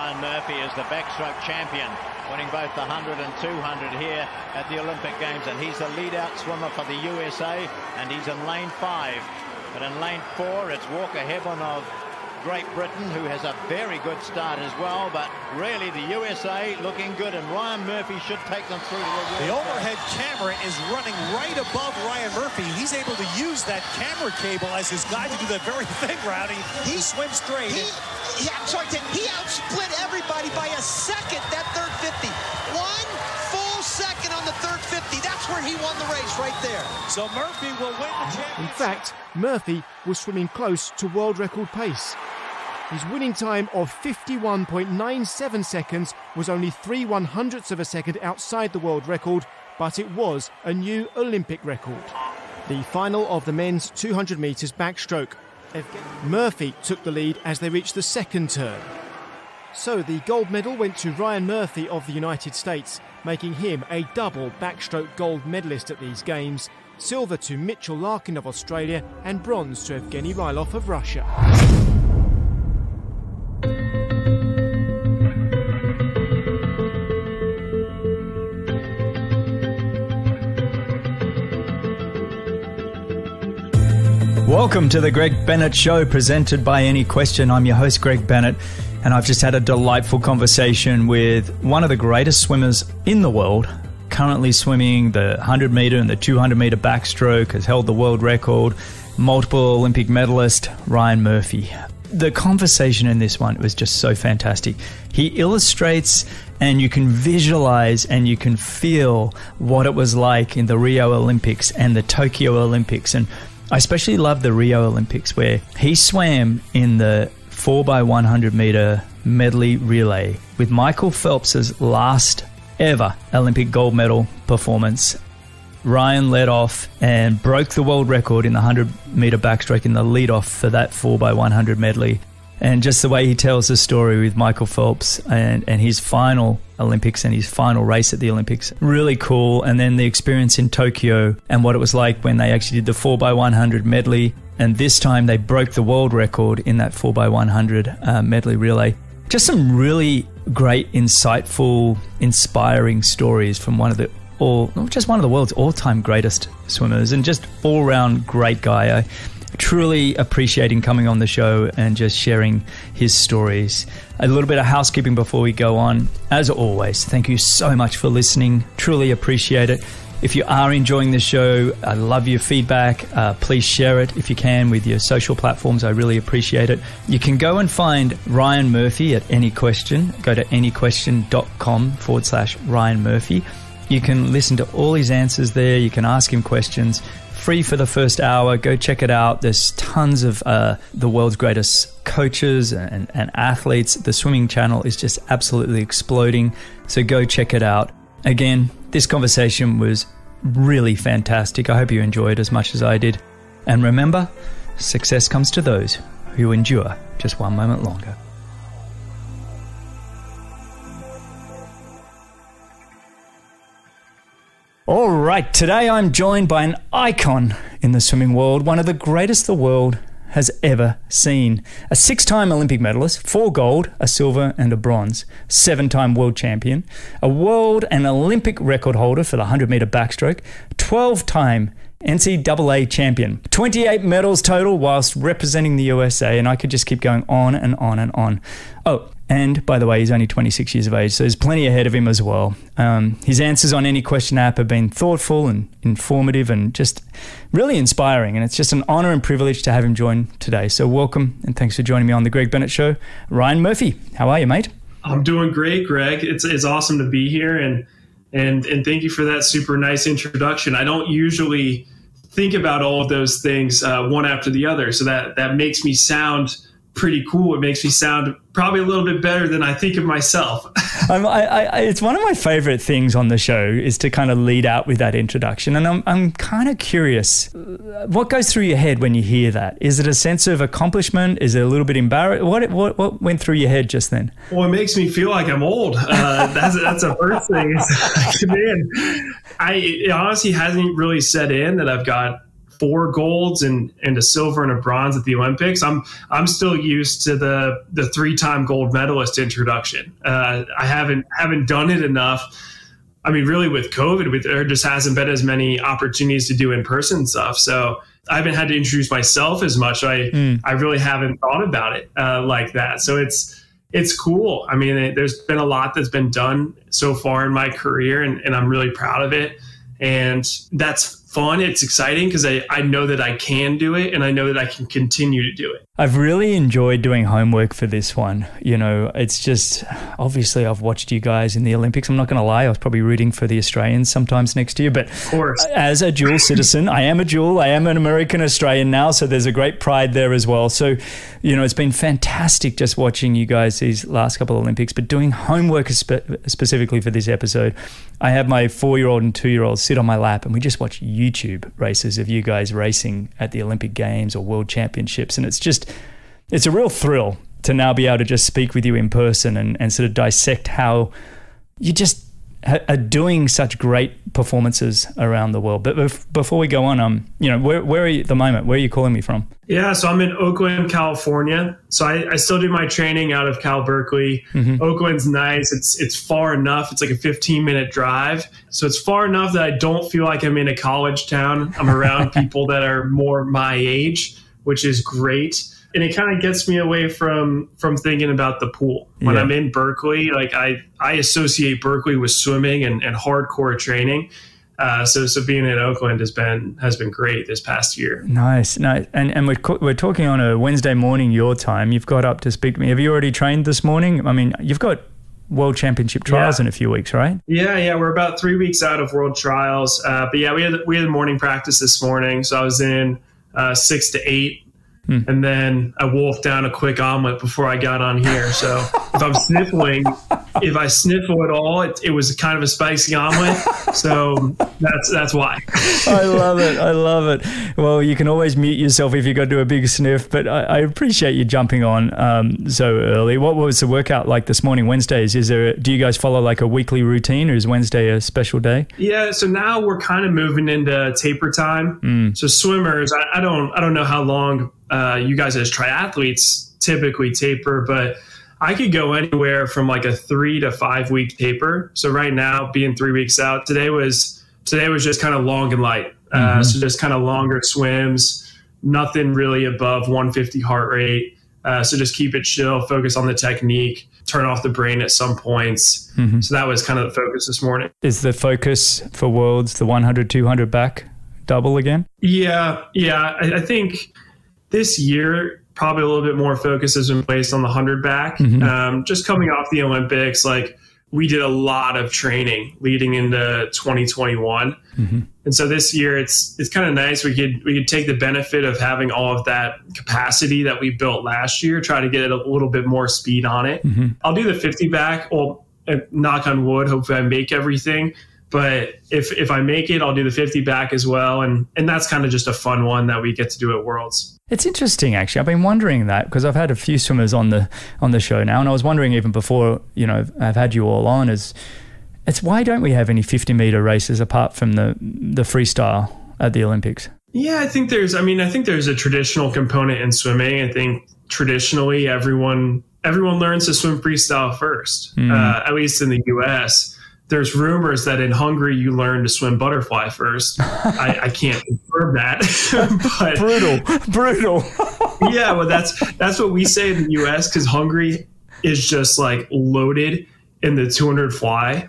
Ryan Murphy is the backstroke champion, winning both the 100 and 200 here at the Olympic Games, and he's the lead-out swimmer for the USA, and he's in lane 5. But in lane 4, it's Walker Hebborn of Great Britain, who has a very good start as well, but really the USA looking good, and Ryan Murphy should take them through to the world. The overhead camera is running right above Ryan Murphy. He's able to use that camera cable as his guide to do that very thing, Rowdy. He swims straight. He outsplit everybody by a second, that third 50. 1 full second on the third 50. That's where he won the race right there. So Murphy will win the championship. In fact, Murphy was swimming close to world record pace. His winning time of 51.97 seconds was only 3/100ths of a second outside the world record, but it was a new Olympic record. The final of the men's 200 metres backstroke. Murphy took the lead as they reached the second turn. So the gold medal went to Ryan Murphy of the United States, making him a double backstroke gold medalist at these games. Silver to Mitchell Larkin of Australia and bronze to Evgeny Rylov of Russia. Welcome to the Greg Bennett Show, presented by Any Question. I'm your host, Greg Bennett, and I've just had a delightful conversation with one of the greatest swimmers in the world, currently swimming the 100 metre and the 200 metre backstroke, has held the world record, multiple Olympic medalist, Ryan Murphy. The conversation in this one was just so fantastic. He illustrates and you can visualize and you can feel what it was like in the Rio Olympics and the Tokyo Olympics. And I especially love the Rio Olympics, where he swam in the 4x100 metre medley relay with Michael Phelps' last ever Olympic gold medal performance. Ryan led off and broke the world record in the 100 metre backstroke in the lead off for that 4x100 medley. And just the way he tells the story with Michael Phelps and his final Olympics and his final race at the Olympics, really cool. And then the experience in Tokyo and what it was like when they actually did the 4x100 medley. And this time they broke the world record in that 4x100 medley relay. Just some really great, insightful, inspiring stories from one of the world's all-time greatest swimmers, and just all-round great guy. I truly appreciate him coming on the show and just sharing his stories. A little bit of housekeeping before we go on. As always, thank you so much for listening. Truly appreciate it. If you are enjoying the show, I love your feedback. Please share it if you can with your social platforms. I really appreciate it. You can go and find Ryan Murphy at Any Question. Go to anyquestion.com/Ryan Murphy. You can listen to all his answers there. You can ask him questions. Free for the first hour. Go check it out. There's tons of the world's greatest coaches and athletes. The swimming channel is just absolutely exploding. So go check it out. Again, this conversation was really fantastic. I hope you enjoyed as much as I did. And remember, success comes to those who endure just one moment longer. All right, today I'm joined by an icon in the swimming world, one of the greatest the world has ever seen. A 6-time Olympic medalist, 4 gold, a silver and a bronze, 7-time world champion, a world and Olympic record holder for the 100 metre backstroke, 12-time NCAA champion, 28 medals total whilst representing the USA, and I could just keep going on and on and on. Oh, and by the way, he's only 26 years of age, so there's plenty ahead of him as well. His answers on Any Question app have been thoughtful and informative and just really inspiring, and it's just an honour and privilege to have him join today. So welcome, and thanks for joining me on The Greg Bennett Show. Ryan Murphy, how are you, mate? I'm doing great, Greg. It's awesome to be here, and thank you for that super nice introduction. I don't usually think about all of those things one after the other, so that makes me sound pretty cool. It makes me sound probably a little bit better than I think of myself. It's one of my favorite things on the show is to kind of lead out with that introduction. And I'm kind of curious, what goes through your head when you hear that? Is it a sense of accomplishment? Is it a little bit embarrassed? What went through your head just then? Well, it makes me feel like I'm old. That's the first thing. It honestly hasn't really set in that I've got 4 golds and a silver and a bronze at the Olympics. I'm still used to the 3-time gold medalist introduction. I haven't done it enough. I mean, really with COVID, there just hasn't been as many opportunities to do in-person stuff. So I haven't had to introduce myself as much. I really haven't thought about it like that. So it's cool. I mean, there's been a lot that's been done so far in my career, and I'm really proud of it. And that's fun. It's exciting because I know that I can do it, and I know that I can continue to do it. I've really enjoyed doing homework for this one. You know, it's just, obviously I've watched you guys in the Olympics. I'm not going to lie, I was probably rooting for the Australians sometimes next year, but of course, as a dual citizen, I am an American Australian now, so there's a great pride there as well. So, you know, it's been fantastic just watching you guys these last couple of Olympics, but doing homework specifically for this episode, I have my 4-year-old and 2-year-old sit on my lap and we just watch YouTube races of you guys racing at the Olympic Games or World Championships, and it's a real thrill to now be able to just speak with you in person and sort of dissect how you just are doing such great performances around the world. But before we go on, you know, where are you at the moment? Where are you calling me from? Yeah, so I'm in Oakland, California. So I still do my training out of Cal Berkeley. Oakland's nice. It's far enough. It's like a 15-minute drive. So it's far enough that I don't feel like I'm in a college town. I'm around people that are more my age, which is great. And it kind of gets me away from thinking about the pool. When I'm in Berkeley, like I associate Berkeley with swimming and hardcore training. So being in Oakland has been great this past year. Nice. And we're talking on a Wednesday morning your time. You've got up to speak to me. Have you already trained this morning? I mean, you've got World Championship trials in a few weeks, right? Yeah. We're about 3 weeks out of World Trials. But yeah, we had morning practice this morning. So I was in 6 to 8. And then I wolfed down a quick omelet before I got on here. So if I sniffle at all, it was kind of a spicy omelet. So that's why. I love it. Well, you can always mute yourself if you got to do a big sniff, but I appreciate you jumping on so early. What was the workout like this morning, Wednesdays? Do you guys follow like a weekly routine, or is Wednesday a special day? Yeah, so now we're kind of moving into taper time. So swimmers, I don't know how long you guys as triathletes typically taper, but I could go anywhere from like a 3 to 5 week taper. So right now, being 3 weeks out, today was just kind of long and light. So just kind of longer swims, nothing really above 150 heart rate. So just keep it chill, focus on the technique, turn off the brain at some points. So that was kind of the focus this morning. Is the focus for Worlds the 100, 200 back double again? Yeah. I think this year, probably a little bit more focus has been placed on the 100 back. Just coming off the Olympics, like we did a lot of training leading into 2021. And so this year it's kind of nice. We could take the benefit of having all of that capacity that we built last year, try to get a little bit more speed on it. I'll do the 50 back. Well, knock on wood, hopefully I make everything. But if I make it, I'll do the 50 back as well. And that's kind of just a fun one that we get to do at Worlds. It's interesting, actually. I've been wondering that because I've had a few swimmers on the show now. And I was wondering even before, you know, I've had you all on, it's why don't we have any 50-meter races apart from the freestyle at the Olympics? Yeah, I think there's a traditional component in swimming. I think traditionally everyone learns to swim freestyle first, at least in the U.S. There's rumors that in Hungary you learn to swim butterfly first. I can't confirm that. But brutal. Yeah, well, that's what we say in the U.S. because Hungary is just like loaded in the 200 fly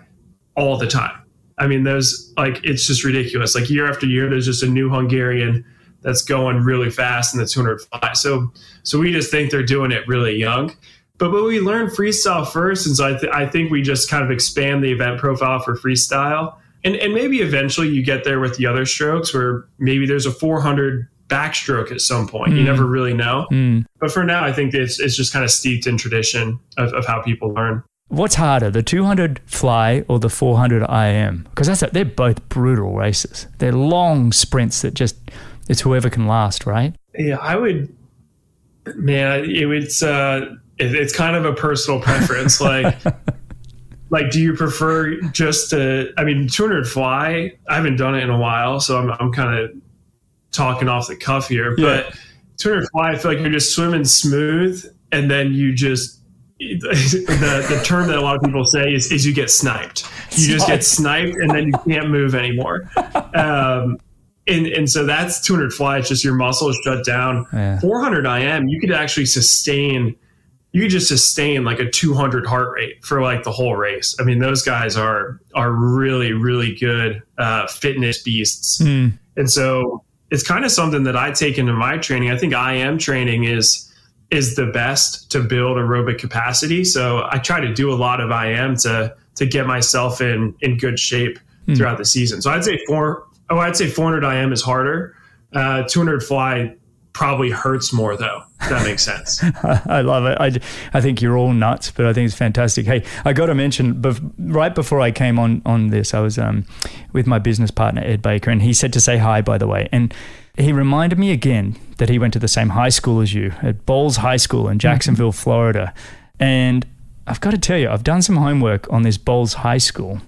all the time. I mean, it's just ridiculous. Like year after year, there's just a new Hungarian that's going really fast in the 200 fly. So we just think they're doing it really young. But we learn freestyle first, and so I think we just kind of expand the event profile for freestyle. And maybe eventually you get there with the other strokes where maybe there's a 400 backstroke at some point. You never really know. But for now, I think it's just kind of steeped in tradition of how people learn. What's harder, the 200 fly or the 400 IM? Because they're both brutal races. They're long sprints that it's whoever can last, right? Yeah, it's kind of a personal preference. Like, do you prefer just 200 fly? I haven't done it in a while, so I'm kind of talking off the cuff here, but 200 fly, I feel like you're just swimming smooth, and then you just the term that a lot of people say is you get sniped. You just get sniped, and then you can't move anymore. And so that's 200 fly. It's just your muscles shut down. 400 IM, you could actually sustain. You could just sustain like a 200 heart rate for like the whole race. I mean, those guys are really, really good fitness beasts. And so it's kind of something that I take into my training. I think IM training is the best to build aerobic capacity. So I try to do a lot of IM to get myself in good shape throughout the season. So I'd say 400 IM is harder. 200 fly probably hurts more, though. If that makes sense. I love it. I think you're all nuts, but I think it's fantastic. Hey, I got to mention, right before I came on this, I was with my business partner, Ed Baker, and he said to say hi, by the way. And he reminded me again that he went to the same high school as you, at Bolles High School in Jacksonville, Florida. And I've got to tell you, I've done some homework on this Bolles High School.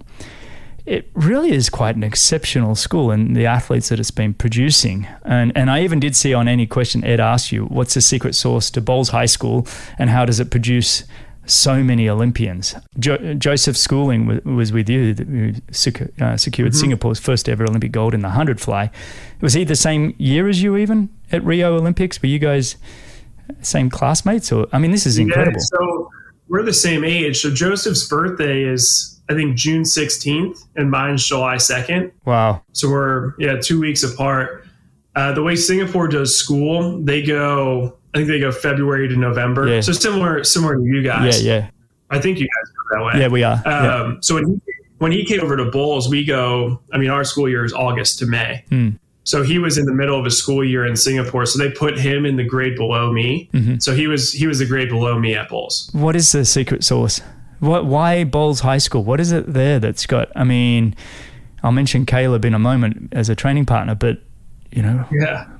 It really is quite an exceptional school and the athletes that it's been producing. And I even did see on any question Ed asked you, what's the secret sauce to Bolles High School and how does it produce so many Olympians? Joseph Schooling was with you, who secured Singapore's first ever Olympic gold in the 100 fly. Was he the same year as you even at Rio Olympics? Were you guys same classmates? Or I mean, this is incredible. Yeah, so we're the same age. So Joseph's birthday is, I think, June 16th and mine's July 2nd. Wow. So we're 2 weeks apart. The way Singapore does school, I think they go February to November. Yeah. So similar to you guys. Yeah. I think you guys go that way. Yeah, we are. So when he came over to Bolles, our school year is August to May. So he was in the middle of his school year in Singapore. So they put him in the grade below me. So he was the grade below me at Bolles. What is the secret sauce? Why Bolles High School? What is it there that's got, I mean, I'll mention Caeleb in a moment as a training partner, but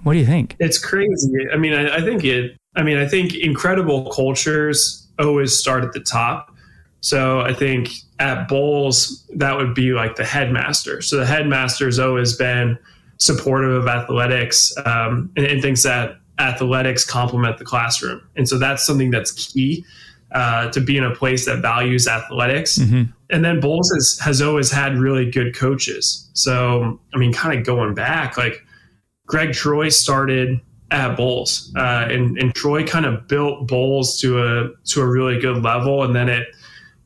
what do you think? It's crazy. I mean, I think incredible cultures always start at the top. So I think at Bolles, that would be like the headmaster. So the headmaster's always been supportive of athletics and thinks that athletics complement the classroom. And so that's something that's key to be in a place that values athletics. And then Bolles has always had really good coaches. So, I mean, kind of going back, like Greg Troy started at Bolles and Troy kind of built Bolles to a really good level. And then it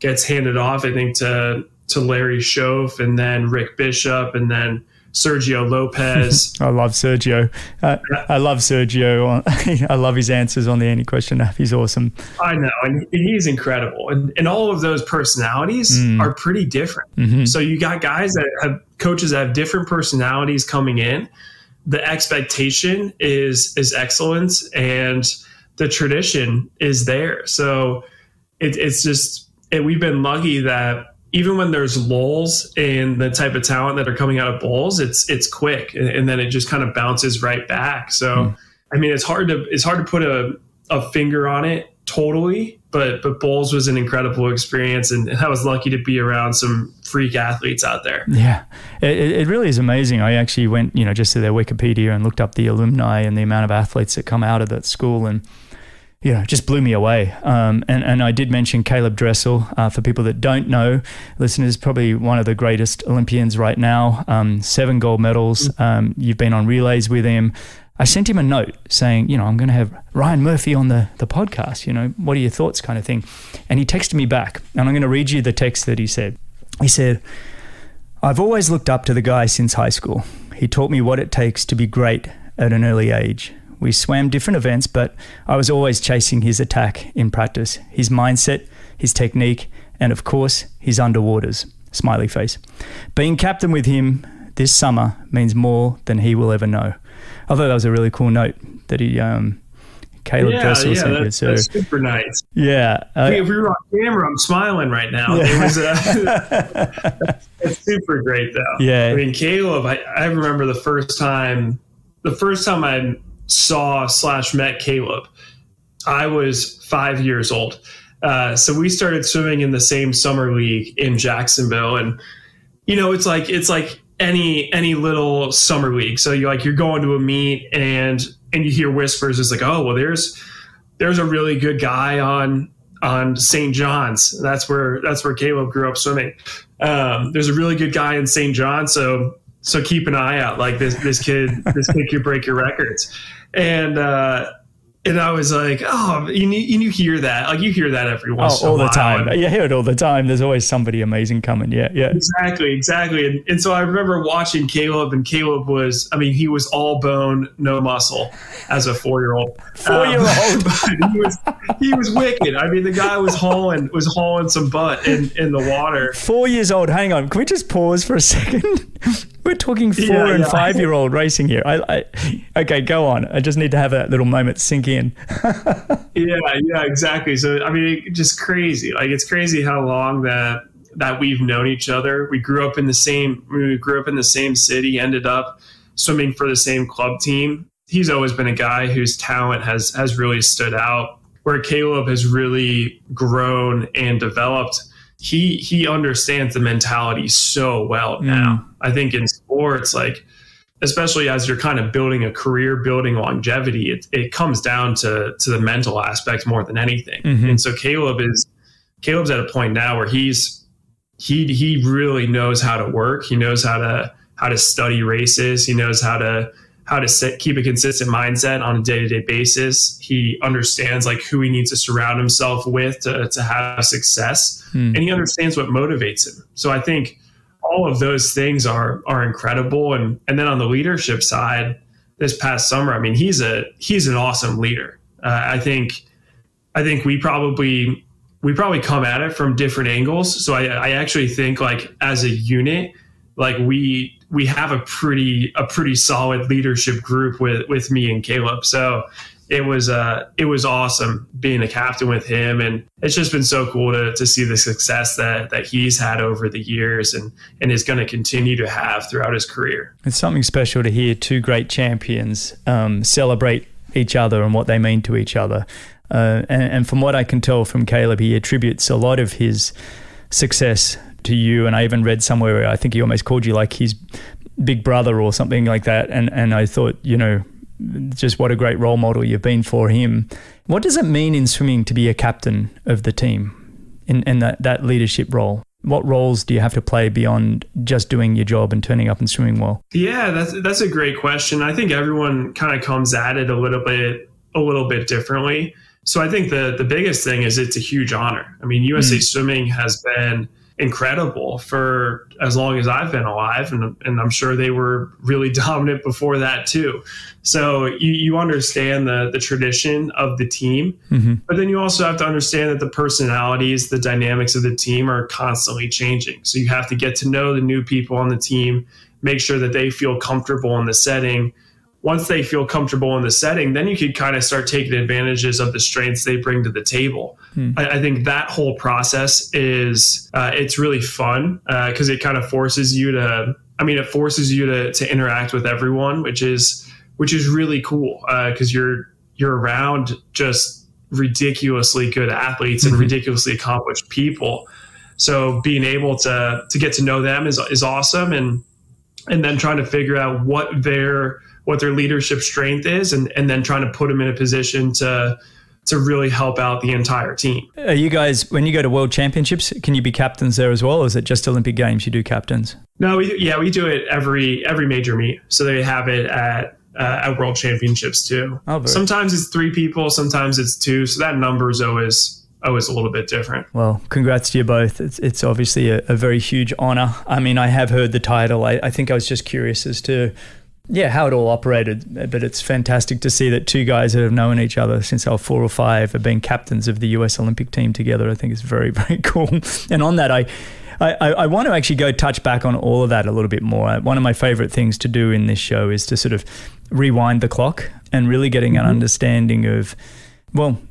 gets handed off, I think, to Larry Schoaf and then Rick Bishop and then Sergio Lopez. I love Sergio. I love Sergio. I love his answers on the Any Question app. He's awesome. I know. And he's incredible. And all of those personalities are pretty different. So you got guys that have coaches that have different personalities coming in. The expectation is excellence and the tradition is there. So it's just, we've been lucky that even when there's lulls in the type of talent that are coming out of Bolles, it's quick and then it just kind of bounces right back. So, I mean, it's hard to put a finger on it totally, but Bolles was an incredible experience and I was lucky to be around some freak athletes out there. Yeah, it really is amazing. I actually went, just to their Wikipedia and looked up the alumni and the amount of athletes that come out of that school and just blew me away. And I did mention Caeleb Dressel. For people that don't know, listeners, probably one of the greatest Olympians right now, 7 gold medals. You've been on relays with him. I sent him a note saying, I'm going to have Ryan Murphy on the podcast. What are your thoughts kind of thing? And he texted me back. And I'm going to read you the text that he said. He said, "I've always looked up to the guy since high school. He taught me what it takes to be great at an early age. We swam different events, but I was always chasing his attack in practice, his mindset, his technique, and of course, his underwaters." Smiley face. "Being captain with him this summer means more than he will ever know." I thought that was a really cool note that he, Caeleb Dressel sent you. So, that's super nice. Yeah. If we were on camera, I'm smiling right now. Yeah. It was it's super great though. Yeah. I mean, Caeleb, I remember the first time I saw/met Caeleb, I was 5 years old. So we started swimming in the same summer league in Jacksonville. And, it's like any little summer league. So you're going to a meet and you hear whispers. It's like, oh, well, there's a really good guy on St. John's. That's where Caeleb grew up swimming. There's a really good guy in St. John. So keep an eye out. Like this kid could break your records. And I was like, oh, you hear that. Like you hear that every once in a while. All the time. You hear it all the time. There's always somebody amazing coming. Yeah. Exactly. And so I remember watching Caeleb, and Caeleb was, he was all bone, no muscle as a 4-year-old. 4-year-old. He was wicked. The guy was hauling some butt in the water. 4 years old. Hang on. Can we just pause for a second? We're talking 4 and 5-year-old racing here. Okay, go on. I just need to have that little moment sink in. Yeah, exactly. So, just crazy. Like, it's crazy how long that we've known each other. We grew up in the same city, ended up swimming for the same club team. He's always been a guy whose talent has really stood out, where Caeleb has really grown and developed. He understands the mentality so well now. I think in sports, like, especially as you're kind of building a career, building longevity, it comes down to the mental aspect more than anything. And so Caeleb's at a point now where he really knows how to work. He knows how to study races. He knows how to keep a consistent mindset on a day-to-day basis. He understands like who he needs to surround himself with to have success. And he understands what motivates him. So I think all of those things are incredible. And then on the leadership side, this past summer, he's an awesome leader. I think we probably come at it from different angles. So I actually think, like, as a unit, like we have a pretty solid leadership group with me and Caeleb. So it was awesome being a captain with him, and it's just been so cool to see the success that he's had over the years and is going to continue to have throughout his career. It's something special to hear two great champions celebrate each other and what they mean to each other. And from what I can tell from Caeleb, he attributes a lot of his success to you. And I even read somewhere where I think he almost called you like his big brother or something like that. And I thought, just what a great role model you've been for him. What does it mean in swimming to be a captain of the team in that leadership role? What roles do you have to play beyond just doing your job and turning up and swimming well? Yeah, that's a great question. I think everyone kind of comes at it a little bit differently. So I think the biggest thing is it's a huge honor. USA Swimming has been incredible for as long as I've been alive, and I'm sure they were really dominant before that too. So you understand the tradition of the team, but then you also have to understand that the personalities, the dynamics of the team are constantly changing. So you have to get to know the new people on the team, make sure that they feel comfortable in the setting. Once they feel comfortable in the setting, then you could kind of start taking advantages of the strengths they bring to the table. I think that whole process is, it's really fun because it kind of forces you to, to interact with everyone, which is really cool because you're around just ridiculously good athletes and ridiculously accomplished people. So being able to get to know them is awesome. And then trying to figure out what their leadership strength is, and then trying to put them in a position to really help out the entire team. Are you guys, when you go to World Championships, can you be captains there as well, or is it just Olympic Games you do captains? No, we do it every major meet. So they have it at World Championships too. Sometimes it's 3 people, sometimes it's 2. So that number is always a little bit different. Well, congrats to you both. It's obviously a very huge honor. I have heard the title. I think I was just curious as to how it all operated, but it's fantastic to see that two guys that have known each other since they were 4 or 5 have been captains of the US Olympic team together. I think it's very, very cool. And on that, I want to actually go touch back on all of that a little bit more. One of my favorite things to do in this show is to sort of rewind the clock and really getting an understanding of,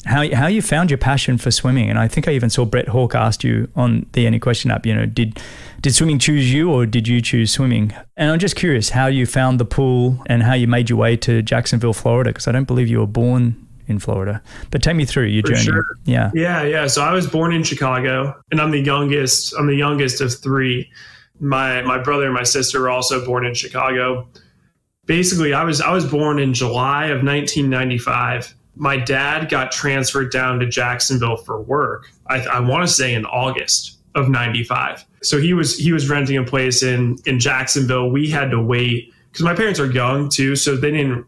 how you found your passion for swimming. And I think I even saw Brett Hawke asked you on the Any Question app, did swimming choose you or did you choose swimming? And I'm just curious how you found the pool and how you made your way to Jacksonville, Florida, because I don't believe you were born in Florida. But take me through your journey. Sure. Yeah. So I was born in Chicago, and I'm the youngest of 3. My brother and my sister were also born in Chicago. Basically, I was born in July of 1995. My dad got transferred down to Jacksonville for work. I want to say in August of 95. So he was renting a place in Jacksonville. We had to wait because my parents are young too, so they didn't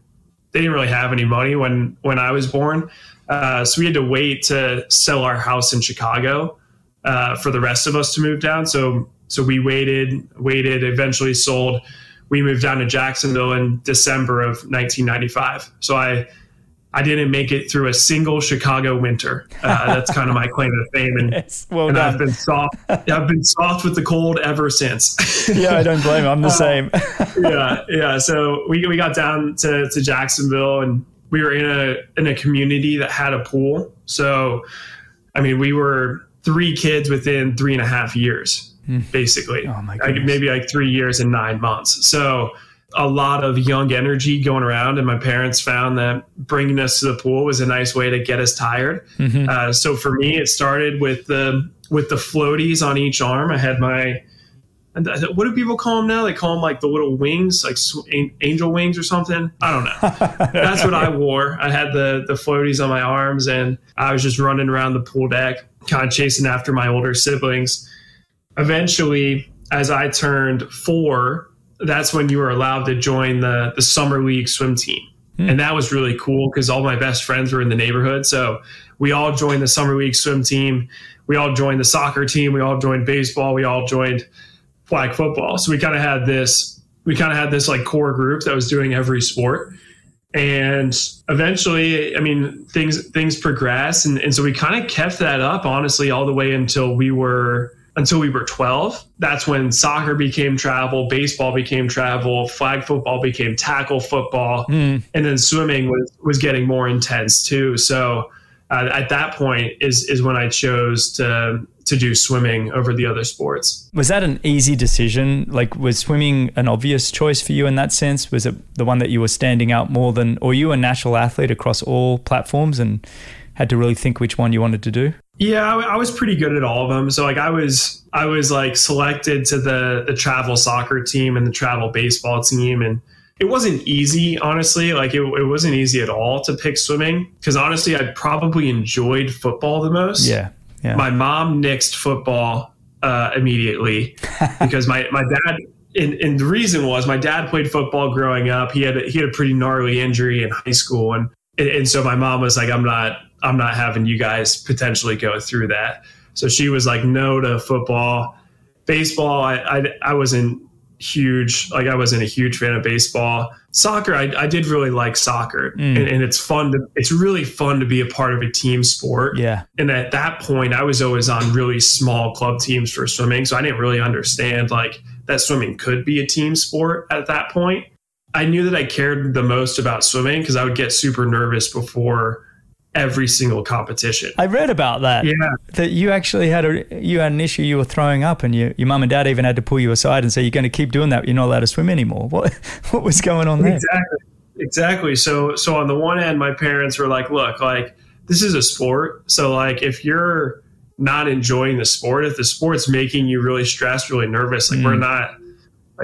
really have any money when I was born. So we had to wait to sell our house in Chicago for the rest of us to move down. So we waited, eventually sold. We moved down to Jacksonville in December of 1995. So I didn't make it through a single Chicago winter. That's kind of my claim to fame. And, yes, well done. I've been soft. I've been soft with the cold ever since. Yeah, I don't blame. I'm the same. Yeah. So we got down to Jacksonville, and we were in a community that had a pool. So, I mean, we were 3 kids within 3.5 years. Basically, oh my goodness. Maybe like 3 years and 9 months. So a lot of young energy going around, and my parents found that bringing us to the pool was a nice way to get us tired. Mm-hmm. So for me, it started with the floaties on each arm. I had what do people call them now? They call them like the little wings, like angel wings or something. I don't know. That's what I wore. I had the floaties on my arms, and I was just running around the pool deck, kind of chasing after my older siblings. Eventually, as I turned 4, that's when you were allowed to join the summer league swim team. And that was really cool because all my best friends were in the neighborhood. So we all joined the summer league swim team. We all joined the soccer team. We all joined baseball. We all joined flag football. So we kind of had this like core group that was doing every sport. And eventually, I mean, things progressed. And so we kind of kept that up, honestly, all the way until we were 12. That's when soccer became travel, baseball became travel, flag football became tackle football, and then swimming was getting more intense too. So at that point is when I chose to do swimming over the other sports. Was that an easy decision? Like, was swimming an obvious choice for you in that sense? Was it the one that you were standing out more than, or you were a natural athlete across all platforms and had to really think which one you wanted to do? Yeah, I was pretty good at all of them. So like I was like selected to the travel soccer team and the travel baseball team. And it wasn't easy, honestly. Like it wasn't easy at all to pick swimming because honestly, I probably enjoyed football the most. Yeah. My mom nixed football immediately because my dad, and the reason was my dad played football growing up. He had a pretty gnarly injury in high school. And so my mom was like, I'm not having you guys potentially go through that. So she was like, no to football. Baseball, I wasn't huge. Like I wasn't a huge fan of baseball. Soccer, I did really like soccer. And it's really fun to be a part of a team sport. Yeah. And at that point, I was always on really small club teams for swimming. So I didn't really understand like that swimming could be a team sport at that point. I knew that I cared the most about swimming because I would get super nervous before every single competition. I read about that. Yeah. That you actually had an issue you were throwing up, and your mum and dad even had to pull you aside and say, you're going to keep doing that. You're not allowed to swim anymore. What was going on there? Exactly. So on the one hand, my parents were like, look, like this is a sport. So like if you're not enjoying the sport, if the sport's making you really stressed, really nervous, like we're not,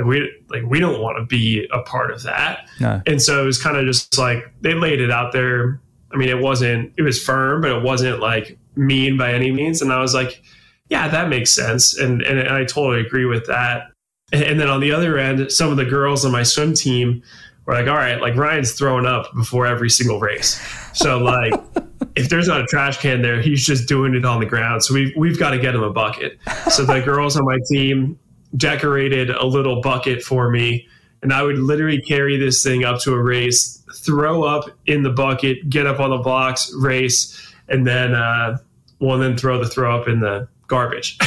we don't want to be a part of that. No. And so it was kind of just like they laid it out there. I mean, it was firm, but it wasn't like mean by any means. And I was like, yeah, that makes sense. And I totally agree with that. And then on the other end, some of the girls on my swim team were like, all right, like Ryan's throwing up before every single race. So like if there's not a trash can there, he's just doing it on the ground. So we've got to get him a bucket. So the girls on my team decorated a little bucket for me, and I would literally carry this thing up to a race, throw up in the bucket, get up on the blocks, race, and then then throw up in the garbage.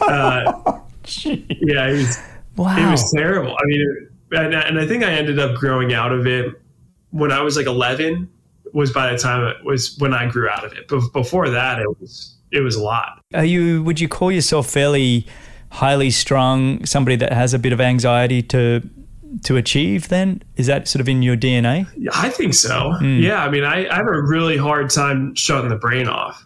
Yeah, it was terrible. I mean, and I think I ended up growing out of it when I was like 11. Was by the time it was when I grew out of it. But before that, it was a lot. Would you call yourself fairly highly strung, somebody that has a bit of anxiety to achieve then? Is that sort of in your DNA? I think so. Yeah. I mean, I have a really hard time shutting the brain off.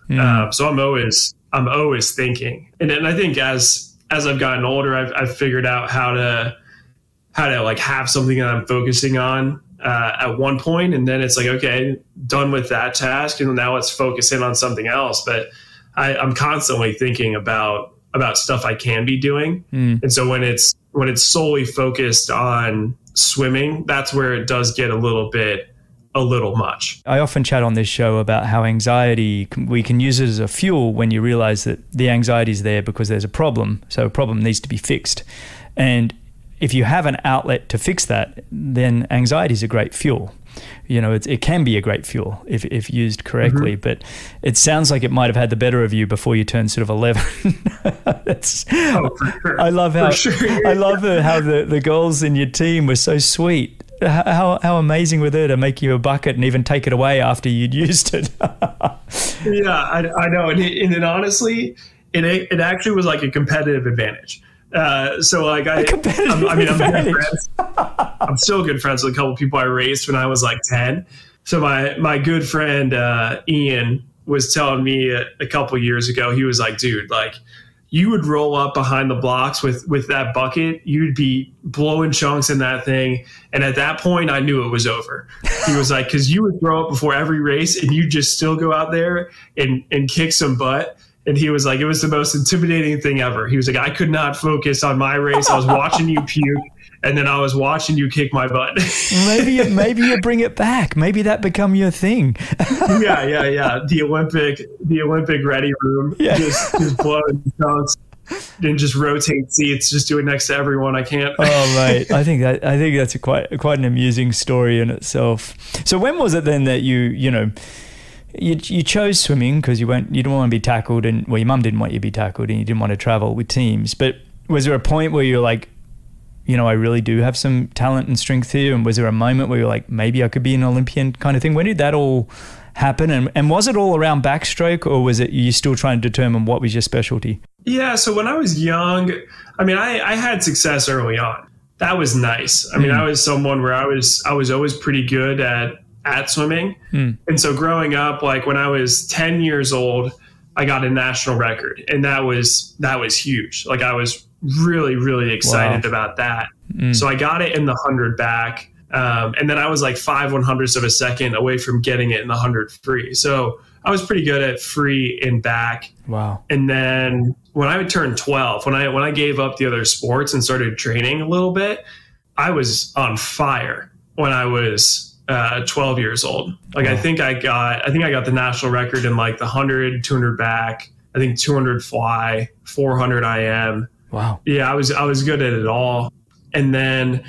So I'm always thinking. And I think as as I've gotten older, I've figured out how to like have something that I'm focusing on at one point, and then it's like, okay, done with that task, and now let's focus in on something else. But I'm constantly thinking about stuff I can be doing, and so when it's solely focused on swimming, that's where it does get a little much. I often chat on this show about how anxiety, we can use it as a fuel when you realize that the anxiety is there because there's a problem. So a problem needs to be fixed. And if you have an outlet to fix that, then anxiety is a great fuel. You know, it can be a great fuel if used correctly, but it sounds like it might have had the better of you before you turned sort of 11. For sure. I love how the girls in your team were so sweet. How amazing were they to make you a bucket and even take it away after you'd used it? Yeah, I know. And honestly, it actually was like a competitive advantage. So like I'm good friends. I'm still good friends with a couple of people I raced when I was like 10. So my good friend Ian was telling me a couple years ago, he was like, dude, like you would roll up behind the blocks with that bucket. You'd be blowing chunks in that thing. And at that point, I knew it was over. He was like, because you would throw up before every race and you just still go out there and kick some butt. And he was like, it was the most intimidating thing ever. He was like, I could not focus on my race. I was watching you puke, and then I was watching you kick my butt. maybe you bring it back. Maybe that become your thing. Yeah. The Olympic ready room. Yeah. Just blowing chunks and just rotate seats. Just do it next to everyone. I can't. Oh, mate. I think that's quite an amusing story in itself. So when was it then that you chose swimming because you didn't want to be tackled, and your mum didn't want you to be tackled, and you didn't want to travel with teams. But was there a point where you're like, I really do have some talent and strength here? And was there a moment where you're like, maybe I could be an Olympian kind of thing? When did that all happen? And was it all around backstroke, or was it you still trying to determine what was your specialty? Yeah. So when I was young, I had success early on. That was nice. I was someone where I was always pretty good at swimming. And so growing up, like when I was 10 years old, I got a national record, and that was huge. Like I was really, really excited about that. So I got it in the 100 back. And then I was like 5/100ths of a second away from getting it in the 100 free. So I was pretty good at free and back. Wow. And then when I would turn 12, when I gave up the other sports and started training a little bit, I was on fire when I was 12 years old. Like, I think I got the national record in like the 100, 200 back, I think 200 fly, 400 IM. Wow. Yeah, I was good at it all. And then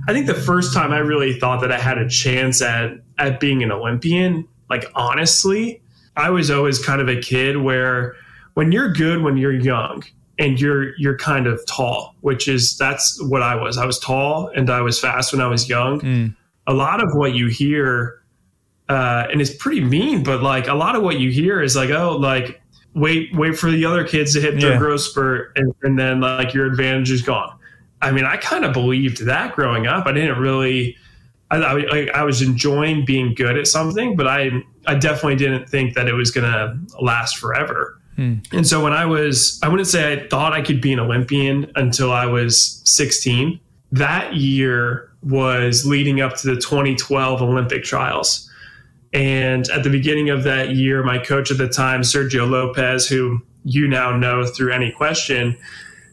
I think the first time I really thought that I had a chance at being an Olympian, like honestly, I was always kind of a kid where when you're good when you're young and you're kind of tall, that's what I was. I was tall and I was fast when I was young. A lot of what you hear, and it's pretty mean, but like a lot of what you hear is like, oh, like wait for the other kids to hit their growth spurt, and then like your advantage is gone. I kind of believed that growing up. I didn't really, I was enjoying being good at something, but I definitely didn't think that it was going to last forever. And so when I wouldn't say I thought I could be an Olympian until I was 16. That year was leading up to the 2012 Olympic trials. And at the beginning of that year, my coach at the time, Sergio Lopez, who you now know through Any Question,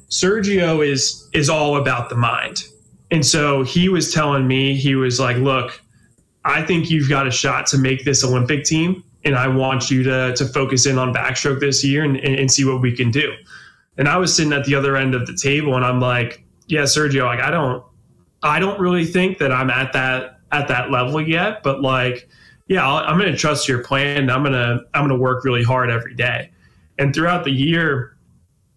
Sergio is all about the mind. And so he was telling me, he was like, look, I think you've got a shot to make this Olympic team, and I want you to focus in on backstroke this year and see what we can do. And I was sitting at the other end of the table, and I'm like, yeah, Sergio, like I don't really think that I'm at that level yet, but like, yeah, I'm going to trust your plan. I'm going to work really hard every day. And throughout the year,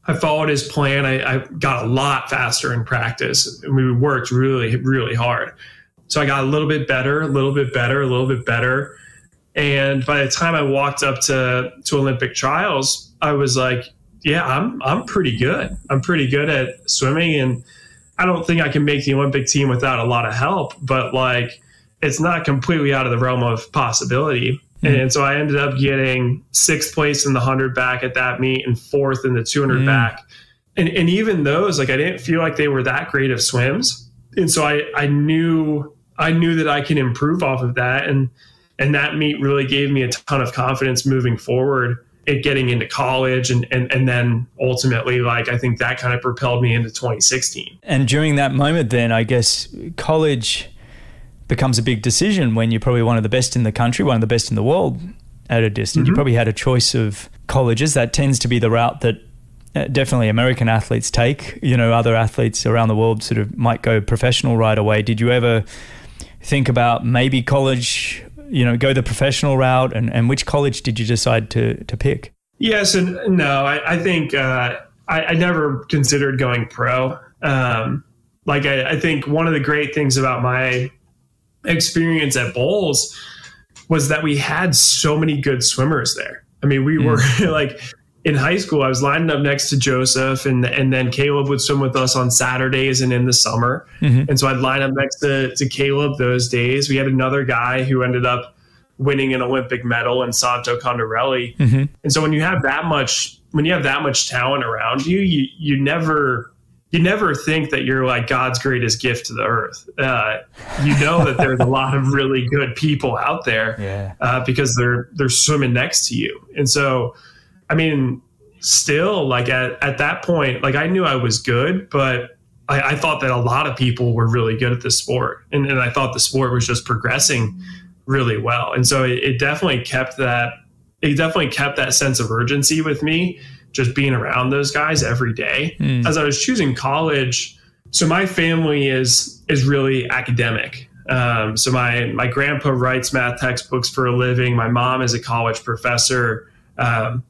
I followed his plan. I got a lot faster in practice, and we worked really, really hard. So I got a little bit better. And by the time I walked up to Olympic trials, I was like, yeah, I'm pretty good. I'm pretty good at swimming, and I don't think I can make the Olympic team without a lot of help, but like it's not completely out of the realm of possibility. And so I ended up getting 6th place in the 100 back at that meet and 4th in the 200 back. And even those, like, I didn't feel like they were that great of swims. And so I knew that I can improve off of that. And that meet really gave me a ton of confidence moving forward at getting into college. And then ultimately, like, I think that kind of propelled me into 2016. And during that moment then, I guess college becomes a big decision when you're probably one of the best in the country, one of the best in the world at a distance. You probably had a choice of colleges. That tends to be the route that definitely American athletes take. You know, other athletes around the world sort of might go professional right away. Did you ever think about maybe college, you know, go the professional route? And which college did you decide to pick? Yes and no. I think I never considered going pro. I think one of the great things about my experience at Bolles was that we had so many good swimmers there. I mean, we were like, in high school, I was lined up next to Joseph, and then Caeleb would swim with us on Saturdays and in the summer. And so I'd line up next to Caeleb those days. We had another guy who ended up winning an Olympic medal in Santo Condarelli. And so when you have that much talent around you, you never think that you're like God's greatest gift to the earth. You know that there's a lot of really good people out there because they're swimming next to you. And so, I mean, still, like at that point, like I knew I was good, but I thought that a lot of people were really good at the sport. And I thought the sport was just progressing really well. And so it definitely kept that sense of urgency with me, just being around those guys every day. As I was choosing college, so my family is really academic. So my grandpa writes math textbooks for a living. My mom is a college professor.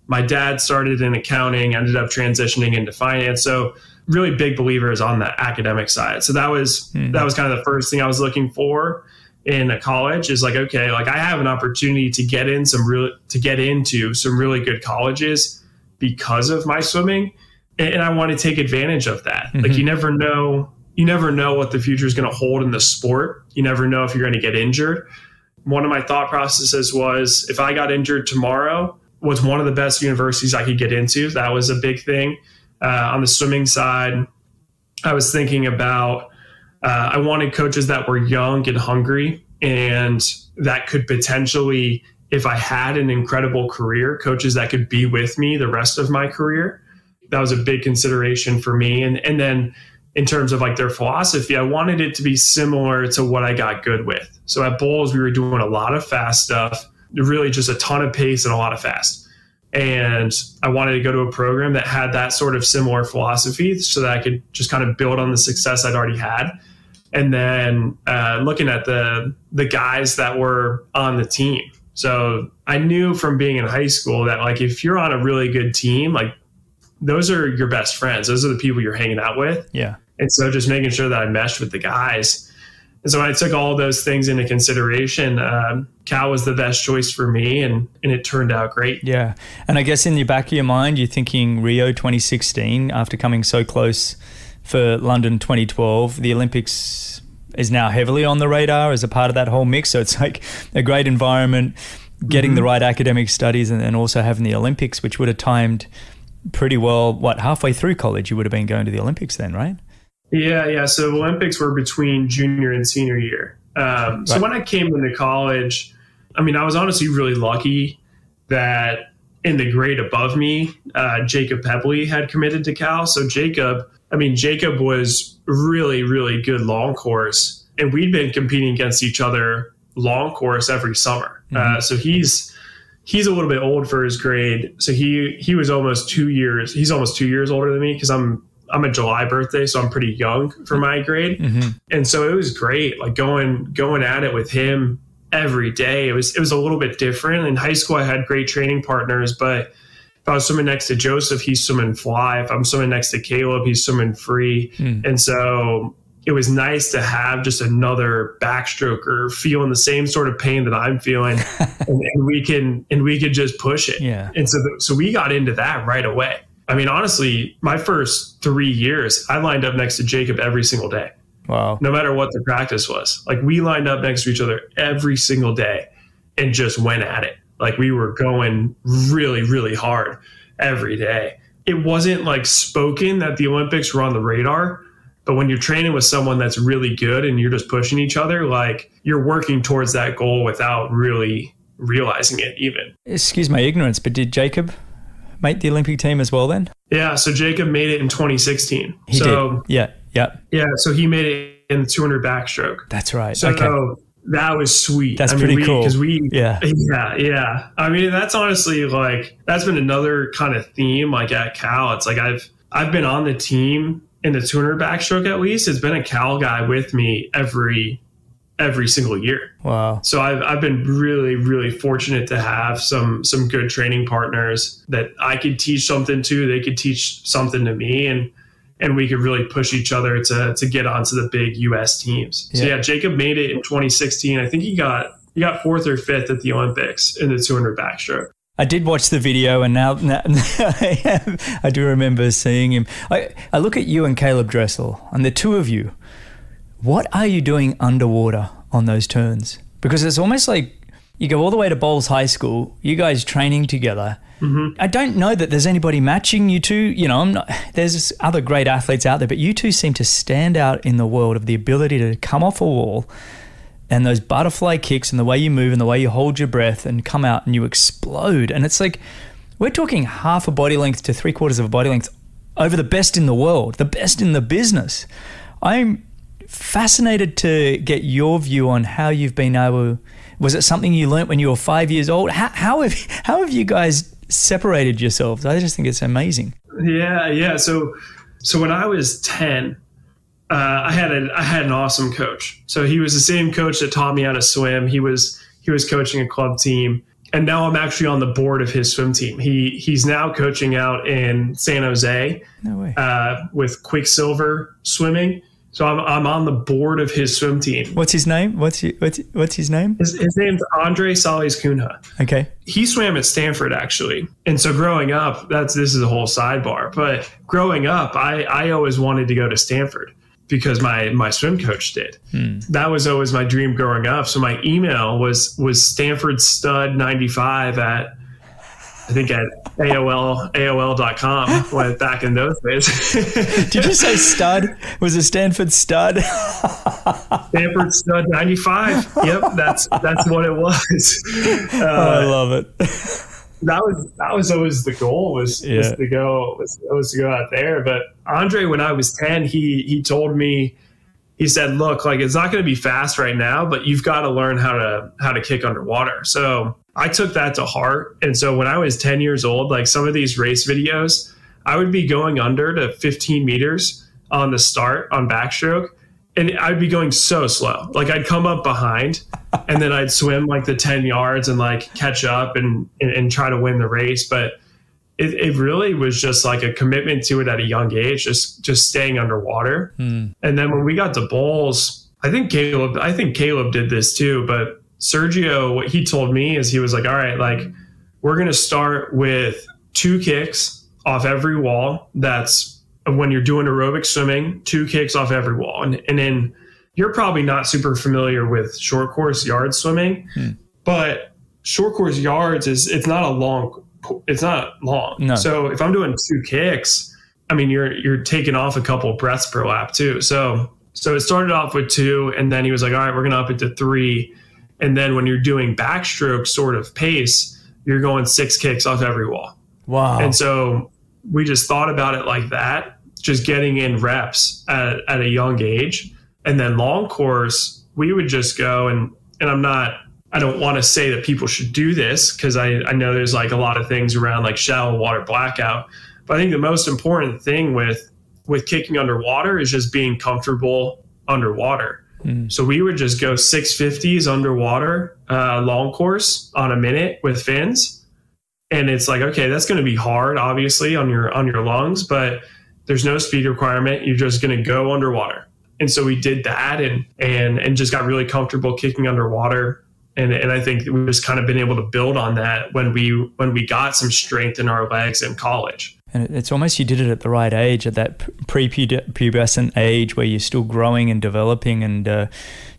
My dad started in accounting, ended up transitioning into finance. So really big believers on the academic side. So that was kind of the first thing I was looking for in a college, is like, okay, like I have an opportunity to get into some really good colleges because of my swimming, and I want to take advantage of that. Like you never know what the future is going to hold in the sport. You never know if you're going to get injured. One of my thought processes was, if I got injured tomorrow, what's one of the best universities I could get into? That was a big thing. On the swimming side, I was thinking about, I wanted coaches that were young and hungry, and that could potentially, if I had an incredible career, coaches that could be with me the rest of my career. That was a big consideration for me. And then in terms of like their philosophy, I wanted it to be similar to what I got good with. So at Bolles, we were doing a lot of fast stuff, really just a ton of pace and a lot of fast. And I wanted to go to a program that had that sort of similar philosophy so that I could just kind of build on the success I'd already had. And then looking at the guys that were on the team. So I knew from being in high school that, like, if you're on a really good team, like, those are your best friends. Those are the people you're hanging out with. Yeah. And so just making sure that I meshed with the guys. And so when I took all of those things into consideration, Cal was the best choice for me, and it turned out great. Yeah. And I guess in the back of your mind, you're thinking Rio 2016, after coming so close for London 2012, the Olympics is now heavily on the radar as a part of that whole mix. So it's like a great environment, getting the right academic studies, and then also having the Olympics, which would have timed pretty well. Halfway through college, you would have been going to the Olympics then, right? Yeah. So Olympics were between junior and senior year. So when I came into college, I mean, I was honestly really lucky that in the grade above me, Jacob Pebley had committed to Cal. So Jacob was really, really good long course, and we'd been competing against each other long course every summer. So he's a little bit old for his grade. So he was almost 2 years. He's almost 2 years older than me, because I'm a July birthday, so I'm pretty young for my grade. And so it was great, like going at it with him every day. It was a little bit different. In high school, I had great training partners, but if I was swimming next to Joseph, he's swimming fly. If I'm swimming next to Caeleb, he's swimming free. And so it was nice to have just another backstroker feeling the same sort of pain that I'm feeling, and we could just push it. Yeah. And so we got into that right away. I mean, honestly, my first 3 years, I lined up next to Jacob every single day. Wow. No matter what the practice was. Like, we lined up next to each other every single day and just went at it. Like, we were going really, really hard every day. it wasn't like spoken that the Olympics were on the radar. But when you're training with someone that's really good and you're just pushing each other, like you're working towards that goal without really realizing it even. Excuse my ignorance, but did Caeleb make the Olympic team as well then? Yeah, so Caeleb made it in 2016. He did. Yeah. Yeah, so he made it in the 200 backstroke. That's right. So okay. That was sweet. That's pretty cool. Because yeah. I mean, that's honestly like, that's been another kind of theme like at Cal. It's like I've been on the team in the 200 backstroke, at least. It's been a Cal guy with me every single year. Wow. So I've been really, really fortunate to have some good training partners that I could teach something to. They could teach something to me, and we could really push each other to get onto the big US teams. Yeah. So yeah, Caeleb made it in 2016. I think he got 4th or 5th at the Olympics in the 200 backstroke. I did watch the video, and now I do remember seeing him. I look at you and Caeleb Dressel, and the two of you. What are you doing underwater on those turns? Because it's almost like you go all the way to Bolles High School, you guys training together. Mm-hmm. I don't know that there's anybody matching you two. You know, there's other great athletes out there, but you two seem to stand out in the world of the ability to come off a wall and those butterfly kicks and the way you move and the way you hold your breath and come out and you explode. And it's like, we're talking half a body length to 3/4 of a body length over the best in the world, the best in the business. I'm fascinated to get your view on how you've been able. Was it something you learnt when you were 5 years old? How have you guys separated yourselves? I just think it's amazing. Yeah. So when I was 10, I had an awesome coach. So he was the same coach that taught me how to swim. He was coaching a club team, and now I'm actually on the board of his swim team. He's now coaching out in San Jose. No way. With Quicksilver Swimming. So I'm on the board of his swim team. What's his name? What's his name? His name's Andre Sales-Cunha. Okay. He swam at Stanford, actually. And so growing up, this is a whole sidebar, but growing up, I always wanted to go to Stanford because my swim coach did. That was always my dream growing up. So my email was StanfordStud95 at AOL.com when back in those days. Did you say stud? Was it Stanford Stud? Stanford Stud 95. Yep, that's what it was. I love it. That was always the goal was to go out there. But Andre, when I was 10, he told me, he said, look, like it's not going to be fast right now, but you've got to learn how to kick underwater. So I took that to heart. And so when I was 10 years old, like some of these race videos, I would be going under to 15 meters on the start on backstroke. And I'd be going so slow. Like I'd come up behind and then I'd swim like the 10 yards and like catch up and try to win the race. But it really was just like a commitment to it at a young age, just staying underwater. And then when we got to Bolles, I think Caeleb did this too, but Sergio, what he told me is he was like, all right, like we're going to start with 2 kicks off every wall. That's when you're doing aerobic swimming, 2 kicks off every wall. And then you're probably not super familiar with short course yard swimming, but short course yards it's not long. No. So if I'm doing 2 kicks, I mean, you're taking off a couple of breaths per lap too. So it started off with 2, and then he was like, all right, we're going to up it to 3. And then when you're doing backstroke sort of pace, you're going 6 kicks off every wall. Wow. And so we just thought about it like that, just getting in reps at a young age. And then long course, we would just go and I don't want to say that people should do this because I know there's like a lot of things around like shallow water blackout. But I think the most important thing with kicking underwater is just being comfortable underwater. So we would just go 650s underwater, long course on a minute with fins. And it's like, okay, that's going to be hard, obviously, on your lungs, but there's no speed requirement. You're just going to go underwater. And so we did that and just got really comfortable kicking underwater. And I think we've just kind of been able to build on that when we got some strength in our legs in college. And it's almost you did it at the right age, at that pre-pubescent age where you're still growing and developing. And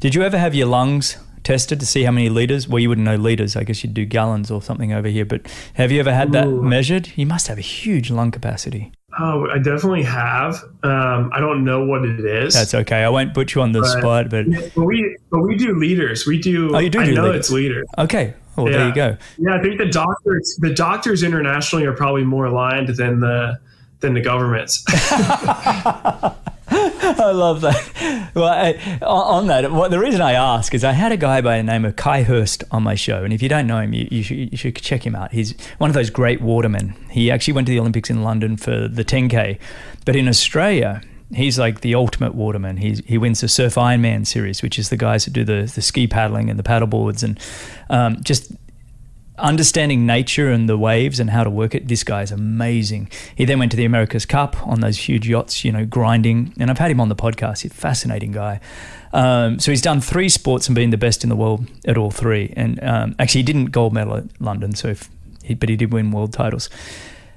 did you ever have your lungs tested to see how many liters? Well, you wouldn't know liters. I guess you'd do gallons or something over here. But have you ever had that measured? You must have a huge lung capacity. Oh, I definitely have. I don't know what it is. That's okay. I won't put you on the spot, but we do liters. We do. Oh, you do? I know liters. It's liters. Okay. Well, there you go. Yeah, I think the doctors internationally are probably more aligned than the governments. I love that. Well, on that, the reason I ask is I had a guy by the name of Kai Hurst on my show, and if you don't know him, you should check him out. He's one of those great watermen. He actually went to the Olympics in London for the 10K, but in Australia, he's like the ultimate waterman. He wins the Surf Ironman series, which is the guys that do the ski paddling and the paddle boards, and just understanding nature and the waves and how to work it. This guy's amazing. He then went to the America's Cup on those huge yachts, grinding. And I've had him on the podcast. He's a fascinating guy. So he's done 3 sports and been the best in the world at all 3. And actually, he didn't gold medal at London, but he did win world titles.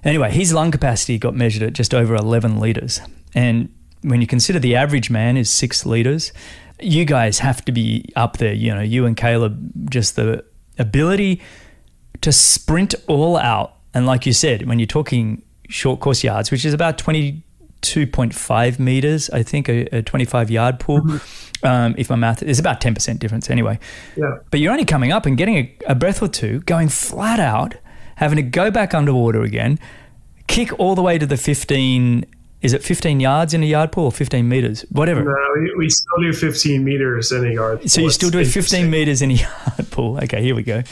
Anyway, his lung capacity got measured at just over 11 litres. And when you consider the average man is 6 litres, you guys have to be up there. You and Caeleb, just the ability to sprint all out. And like you said, when you're talking short course yards, which is about 22.5 meters, I think, a 25-yard pool, if my math is about 10% difference anyway. Yeah. But you're only coming up and getting a breath or two, going flat out, having to go back underwater again, kick all the way to the 15. Is it 15 yards in a yard pool or 15 meters? Whatever. No, we still do 15 meters in a yard pool. So you still do 15 meters in a yard pool. Okay, here we go.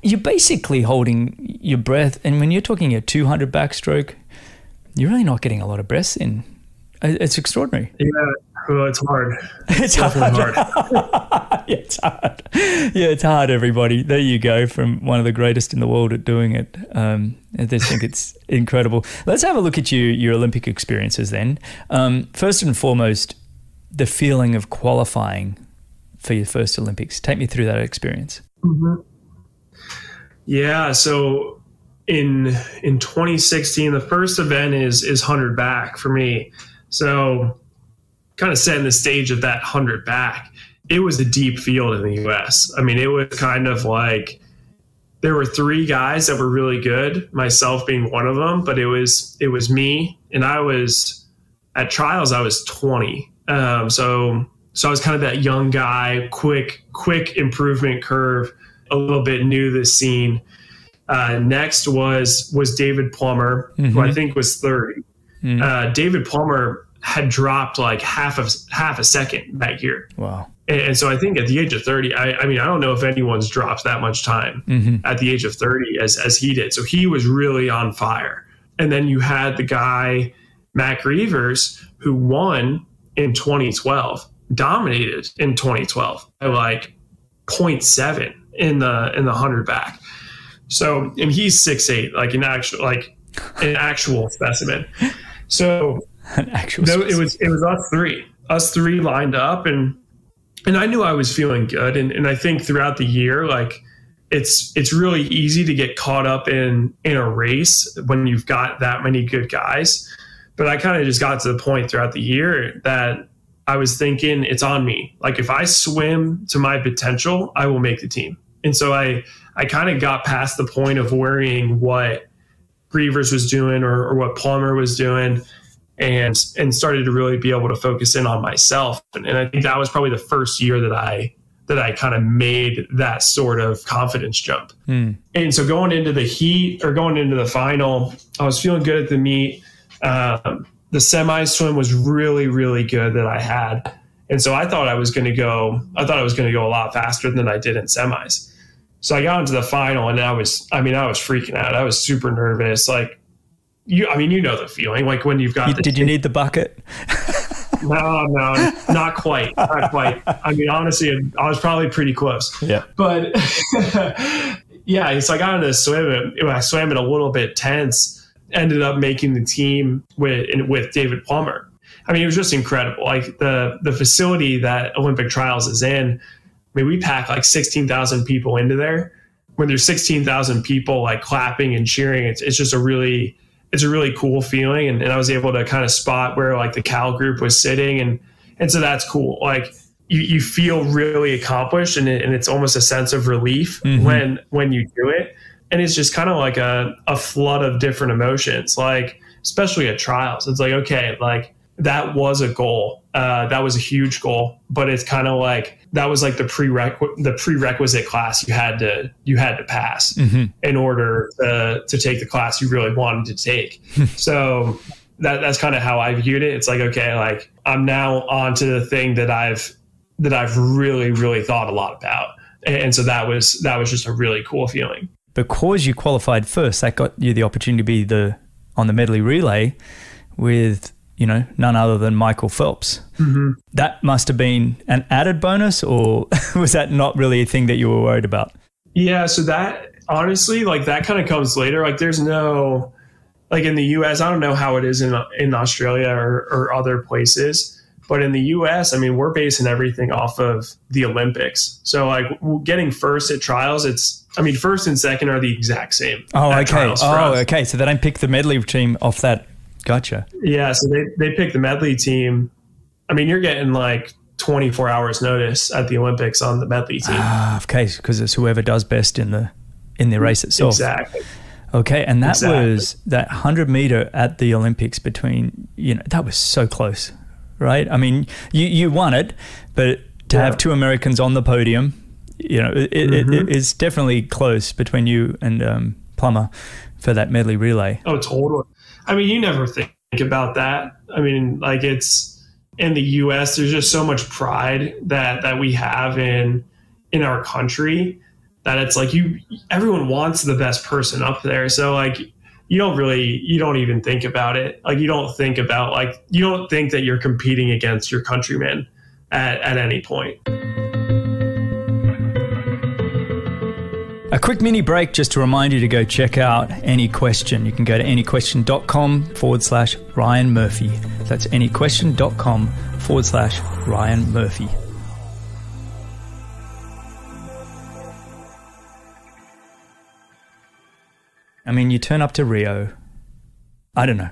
You're basically holding your breath. And when you're talking a 200 backstroke, you're really not getting a lot of breaths in. It's extraordinary. Yeah, well, it's hard. It's hard. Yeah, it's hard. Yeah, it's hard, everybody. There you go, from one of the greatest in the world at doing it. I just think it's incredible. Let's have a look at your Olympic experiences then. First and foremost, the feeling of qualifying for your first Olympics. Take me through that experience. Mm-hmm. Yeah, so in 2016, the first event is 100 back for me. So kind of setting the stage of that 100 back. It was a deep field in the U.S. I mean, it was kind of like there were 3 guys that were really good, myself being one of them, but it was me, and I was at trials. I was 20, so I was kind of that young guy, quick improvement curve, a little bit new to the scene. Next was David Plummer, who I think was 30. David Plummer had dropped like half a second that year. Wow. And so I think at the age of 30, I mean, I don't know if anyone's dropped that much time at the age of 30 as he did. So he was really on fire. And then you had the guy, Mac Reavers, who won in 2012, dominated in 2012 by like 0.7 in the 100 back. So, and he's 6'8", like an actual specimen. So it was us three lined up, and I knew I was feeling good. And I think throughout the year, like it's really easy to get caught up in a race when you've got that many good guys. But I kind of just got to the point throughout the year that I was thinking it's on me. Like if I swim to my potential, I will make the team. And so I kind of got past the point of worrying what Reavers was doing or what Plummer was doing, and started to really be able to focus in on myself. And I think that was probably the first year that I kind of made that sort of confidence jump. And so going into the heat or going into the final, I was feeling good at the meet. The semi swim was really, really good that I had. And so I thought I was going to go a lot faster than I did in semis. So I got into the final, and I was freaking out. I was super nervous. Like you know the feeling, like when you've got. Did you need the bucket? No, not quite. I mean, honestly, I was probably pretty close. Yeah. But yeah, so I got into the swim. I swam it a little bit tense. Ended up making the team with David Plummer. I mean, it was just incredible. Like the facility that Olympic Trials is in. I mean, we pack like 16,000 people into there. When there's 16,000 people like clapping and cheering, it's just a really cool feeling. And I was able to kind of spot where like the Cal group was sitting, and so that's cool. Like you feel really accomplished, and it's almost a sense of relief when you do it. And it's just kind of like a flood of different emotions, like especially at trials. It's like, okay, like that was a goal. That was a huge goal, but it's kind of like that was like the prerequisite class you had to pass in order to take the class you really wanted to take. So that's kind of how I viewed it. It's like, okay, like I'm now on to the thing that I've really, really thought a lot about. And so that was just a really cool feeling. Because you qualified first, that got you the opportunity to be on the medley relay with, none other than Michael Phelps. That must have been an added bonus, or was that not really a thing that you were worried about? Yeah, so that honestly, like that kind of comes later. Like there's no, like in the US, I don't know how it is in Australia or other places, but in the US, I mean, we're basing everything off of the Olympics. So like getting first at trials, first and second are the exact same. Oh, okay. Okay. So they don't pick the medley team off that. Gotcha. Yeah. So they pick the medley team. I mean, you're getting like 24 hours notice at the Olympics on the medley team. Okay. Because it's whoever does best in the race itself. Exactly. Okay. And that was that 100 meter at the Olympics between, that was so close, right? I mean, you won it, but to have two Americans on the podium, it is definitely close between you and Plummer for that medley relay. Oh, totally. I mean, you never think about that. I mean, like it's in the US, there's just so much pride that we have in our country that it's like everyone wants the best person up there. So like you don't even think about it. Like you don't think that you're competing against your countrymen at any point. A quick mini break just to remind you to go check out Any Question. You can go to anyquestion.com/Ryan Murphy. That's anyquestion.com/Ryan Murphy. I mean, you turn up to Rio. I don't know.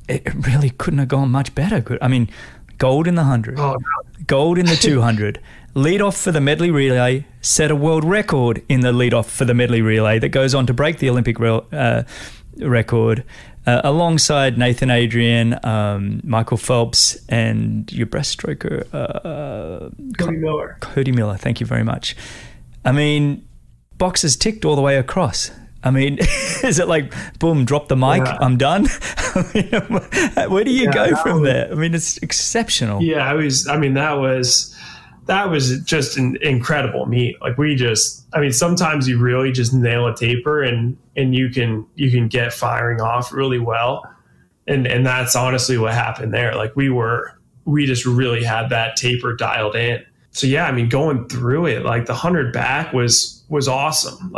It really couldn't have gone much better. I mean, gold in the 100, gold in the 200, lead off for the medley relay, set a world record in the lead off for the medley relay that goes on to break the Olympic record alongside Nathan Adrian, Michael Phelps, and your breaststroker, Cody Miller. Cody Miller, thank you very much. I mean, boxes ticked all the way across. I mean, is it like, boom, drop the mic, I'm done? I mean, where do you go from there? I mean, it's exceptional. Yeah, that was just an incredible meet. Like sometimes you really just nail a taper and you can get firing off really well. And that's honestly what happened there. Like we just really had that taper dialed in. So yeah, I mean, going through it, like the 100 back was awesome.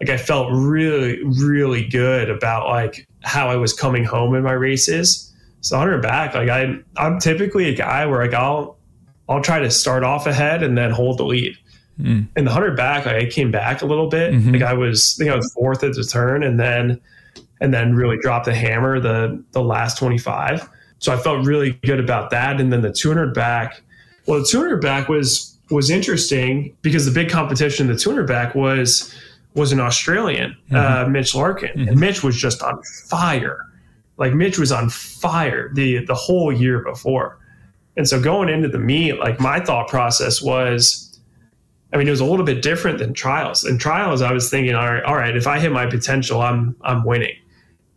I felt really, really good about like how I was coming home in my races. So 100 back, like I'm typically a guy where like I'll try to start off ahead and then hold the lead. In the 100 back, like I came back a little bit. Like I was fourth at the turn and then really dropped the hammer the last 25. So I felt really good about that. And then the 200 back, well, the 200 back was interesting because the big competition, the 200 back was an Australian, Mitch Larkin. And Mitch was just on fire. Like Mitch was on fire the whole year before. And so going into the meet, like my thought process was, I mean, it was a little bit different than trials. In trials, I was thinking, all right, if I hit my potential, I'm winning.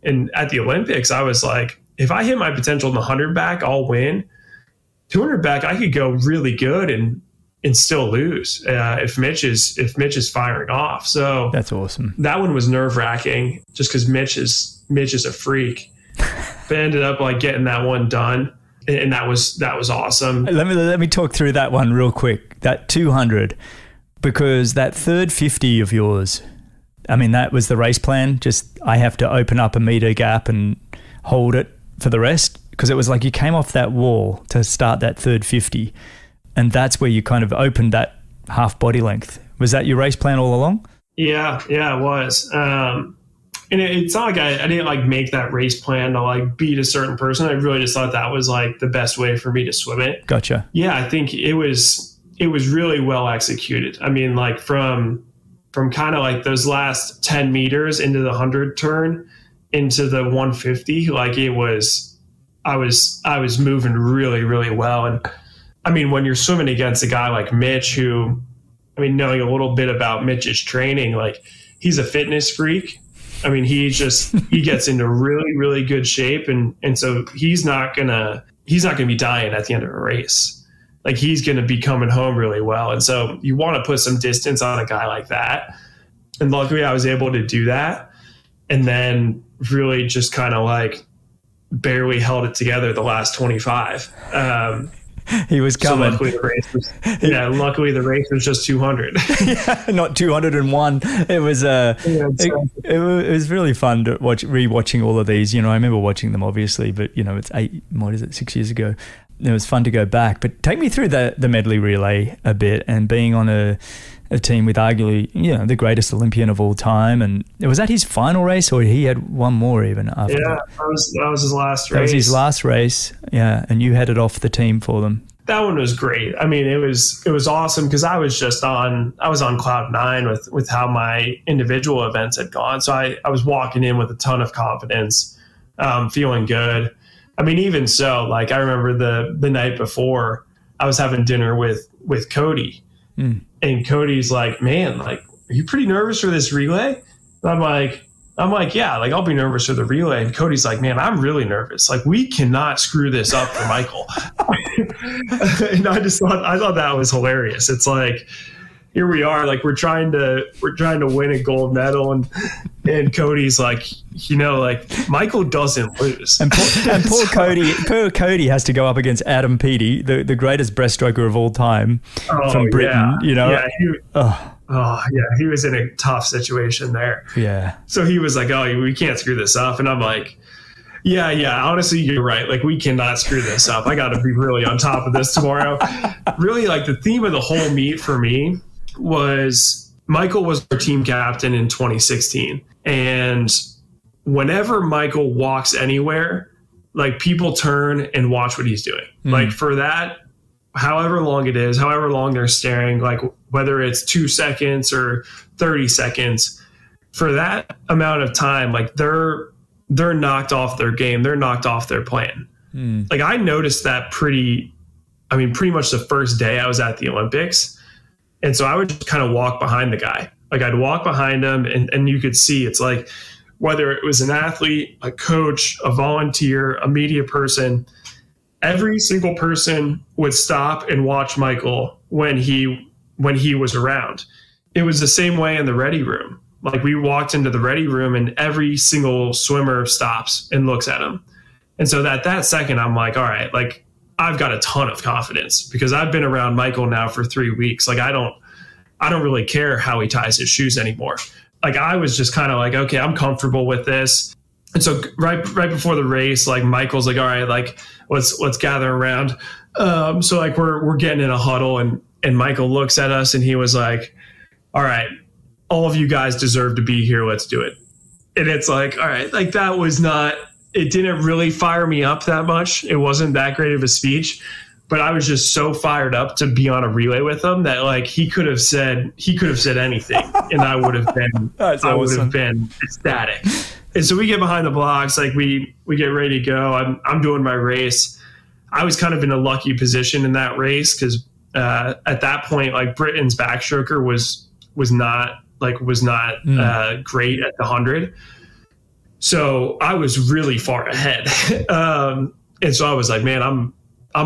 And at the Olympics, I was like, if I hit my potential in the 100 back, I'll win. 200 back, I could go really good and still lose if Mitch is firing off. So that's awesome. That one was nerve wracking just because Mitch is a freak. But ended up like getting that one done, and that was awesome. Let me talk through that one real quick. That 200, because that third 50 of yours, I mean, that was the race plan. Just I have to open up a meter gap and hold it for the rest, because it was like you came off that wall to start that third 50. And that's where you kind of opened that half body length. Was that your race plan all along? Yeah, it was. And it's not like I didn't like make that race plan to like beat a certain person. I really just thought that was like the best way for me to swim it. Gotcha. Yeah, I think it was really well executed. I mean, like from kind of like those last 10 meters into the 100 turn into the 150, like I was moving really, really well. And I mean, when you're swimming against a guy like Mitch, who, I mean, knowing a little bit about Mitch's training, like he's a fitness freak. I mean, he gets into really, really good shape. And so he's not gonna be dying at the end of a race. Like he's going to be coming home really well. And so you want to put some distance on a guy like that. And luckily I was able to do that. And then really just kind of like barely held it together the last 25. He was coming. So luckily the race was just 200. Yeah, not 201. It was it was really fun to watch, rewatching all of these. You know, I remember watching them obviously, but you know, it's 6 years ago. It was fun to go back. But take me through the medley relay a bit, and being on a team with arguably, you know, the greatest Olympian of all time. And was that his final race, or he had one more even after that? That was his last race. That was his last race, yeah. And you headed off the team for them. That one was great. I mean, it was awesome because I was on cloud nine with how my individual events had gone. So I was walking in with a ton of confidence, feeling good. I mean, even so, like I remember the night before I was having dinner with Cody, and Cody's like, "Man, like, are you pretty nervous for this relay?" And I'm like, "Yeah, like I'll be nervous for the relay." And Cody's like, "Man, I'm really nervous. Like we cannot screw this up for Michael." And I thought that was hilarious. It's like, here we are, like we're trying to win a gold medal, and Cody's like, you know, like Michael doesn't lose. And poor Cody has to go up against Adam Peaty, the greatest breaststroker of all time from Britain. Yeah. You know, he was in a tough situation there. Yeah. So he was like, "Oh, we can't screw this up," and I'm like, Yeah. Honestly, you're right. Like, we cannot screw this up. I got to be really on top of this tomorrow. Really, like the theme of the whole meet for me was Michael was our team captain in 2016. And whenever Michael walks anywhere, like people turn and watch what he's doing. Like for that, however long it is, however long they're staring, like whether it's 2 seconds or 30 seconds, for that amount of time, like they're knocked off their game. They're knocked off their plan. Like I noticed that pretty much the first day I was at the Olympics. And so I would just kind of walk behind the guy. Like I'd walk behind him and you could see it's like, whether it was an athlete, a coach, a volunteer, a media person, every single person would stop and watch Michael when he was around. It was the same way in the ready room. Like we walked into the ready room and every single swimmer stops and looks at him. And so that second, I'm like, all right, like I've got a ton of confidence because I've been around Michael now for 3 weeks. Like I don't really care how he ties his shoes anymore. Like I was just kind of like, okay, I'm comfortable with this. And so right before the race, like Michael's like, all right, like let's gather around. So like we're getting in a huddle and Michael looks at us and he was like, all right, all of you guys deserve to be here. Let's do it. And it's like, all right, like that was not, it didn't really fire me up that much. It wasn't that great of a speech, but I was just so fired up to be on a relay with him that like he could have said anything and I would have been, would have been ecstatic. And so we get behind the blocks, like we get ready to go. I'm doing my race. I was kind of in a lucky position in that race because at that point, like Britain's backstroker was not great at the 100. So I was really far ahead. And so I was like, man, I'm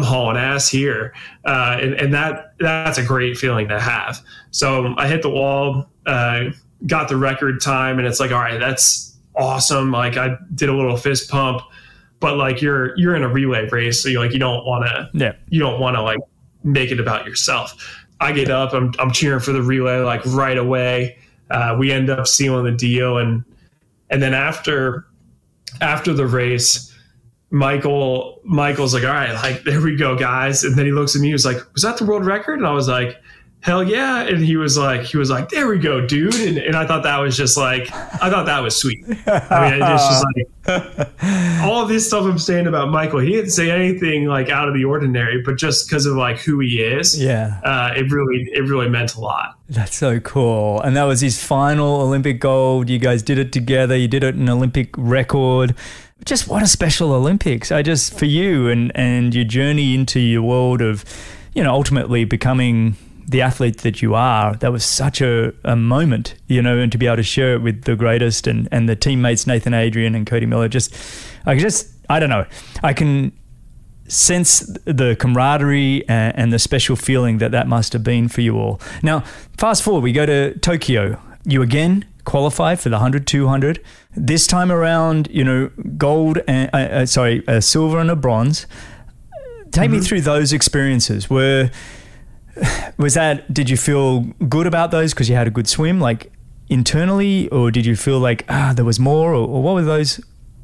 hauling ass here. And that's a great feeling to have. So I hit the wall, got the record time, and it's like, all right, that's awesome. Like I did a little fist pump, but like you're in a relay race. So you don't want to like make it about yourself. I get up, I'm cheering for the relay, like right away. We end up sealing the deal. And then after the race, Michael's like, all right, like, there we go, guys. And then he looks at me, he was like, was that the world record? And I was like, hell yeah. And he was like, there we go, dude. And I thought that was just like, I thought that was sweet. I mean, it's just like all of this stuff I'm saying about Michael, he didn't say anything like out of the ordinary, but just because of like who he is, it really meant a lot. That's so cool. And that was his final Olympic gold. You guys did it together. You did it in an Olympic record. Just what a special Olympics. For you and your journey into your world of, ultimately becoming the athlete that you are, that was such a moment, and to be able to share it with the greatest and the teammates, Nathan, Adrian and Cody Miller, I don't know. I can sense the camaraderie and the special feeling that must have been for you all. Now, fast forward, we go to Tokyo. You again qualify for the 100, 200. This time around, gold and silver and a bronze. Take me through those experiences. Did you feel good about those because you had a good swim, like internally, or did you feel like there was more, or what were those?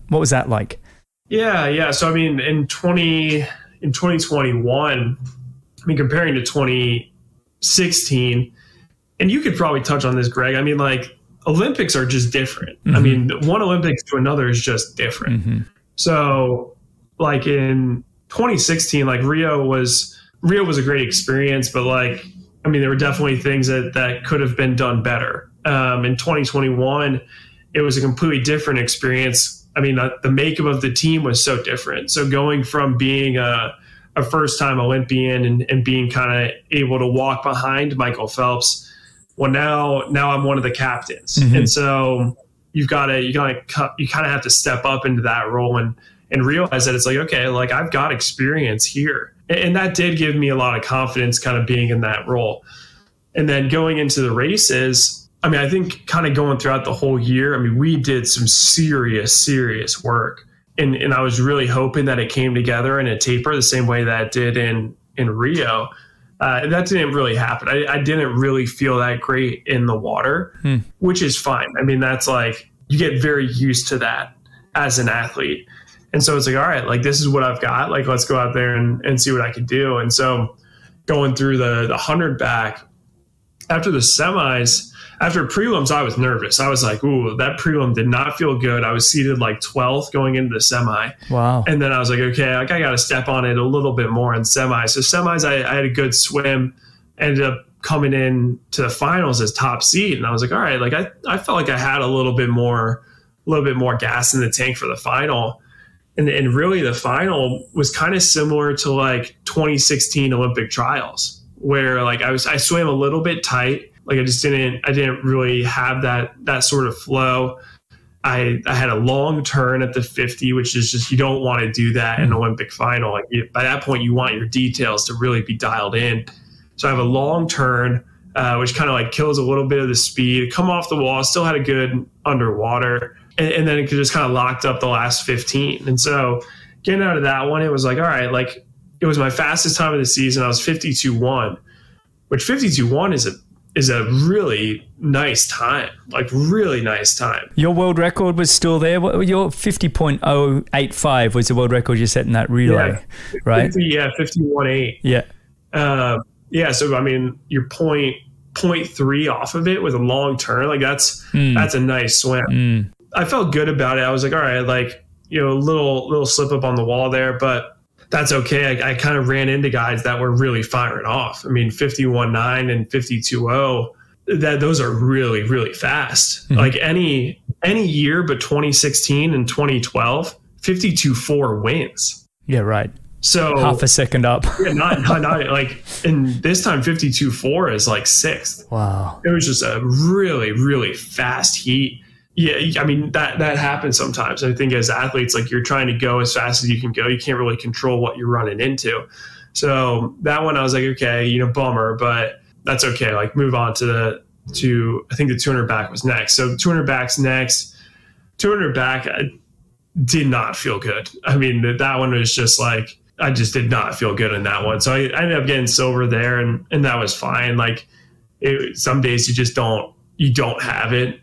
What was that like? Yeah. So I mean, in 2021, comparing to 2016, and you could probably touch on this, Greg. I mean, like Olympics are just different. I mean, one Olympics to another is just different. So, like in 2016, like Rio was a great experience, but like, I mean, there were definitely things that could have been done better. In 2021, it was a completely different experience. I mean, the makeup of the team was so different. So going from being a first-time Olympian and being kind of able to walk behind Michael Phelps, well, now I'm one of the captains, and so you kind of have to step up into that role and realize that it's like, okay, like I've got experience here. And that did give me a lot of confidence kind of being in that role. And then going into the races, I mean, I think kind of going throughout the whole year, I mean, we did some serious work. And I was really hoping that it came together in a taper the same way that it did in Rio. That didn't really happen. I didn't really feel that great in the water, which is fine. I mean, that's like, you get very used to that as an athlete. And so it's like, all right, like this is what I've got. Like, let's go out there and see what I can do. And so going through the 100 back, after the semis, after prelims, I was nervous. I was like, ooh, that prelim did not feel good. I was seated like 12th going into the semi. Wow. And then I was like, okay, like I got to step on it a little bit more in semis. So semis, I had a good swim, ended up coming in to the finals as top seed. And I was like, all right, like I felt like I had a little bit more gas in the tank for the final. And really the final was kind of similar to like 2016 Olympic trials, where like I swam a little bit tight. Like I didn't really have that sort of flow. I had a long turn at the 50, which is just, you don't want to do that in an Olympic final. Like by that point, you want your details to really be dialed in. So I have a long turn, which kind of like kills a little bit of the speed. Come off the wall, still had a good underwater, and then it just kind of locked up the last 15. And so getting out of that one, it was like, all right, like it was my fastest time of the season. I was 52.1, which 52.1 is a really nice time, like really nice time. Your world record was still there. Your 50.085 was the world record you set in that relay, right? 51.8. Yeah. So, I mean, you're 0.3 off of it with a long turn. Like that's a nice swim. I felt good about it. I was like, all right, like, a little slip up on the wall there, but that's okay. I kind of ran into guys that were really firing off. I mean, 51.9 and 52.0, those are really, really fast. Like any year but 2016 and 2012, 52.4 wins. Yeah, right. So half a second up. not like, and this time 52.4 is like sixth. Wow. It was just a really, really fast heat. Yeah, I mean, that happens sometimes. I think as athletes, like you're trying to go as fast as you can go. You can't really control what you're running into. So that one, I was like, okay, bummer, but that's okay. Like move on to I think the 200 back was next. So 200 back's next. 200 back, I did not feel good. I mean, that one was just like, I just did not feel good in that one. So I ended up getting silver there, and that was fine. Like some days you don't have it.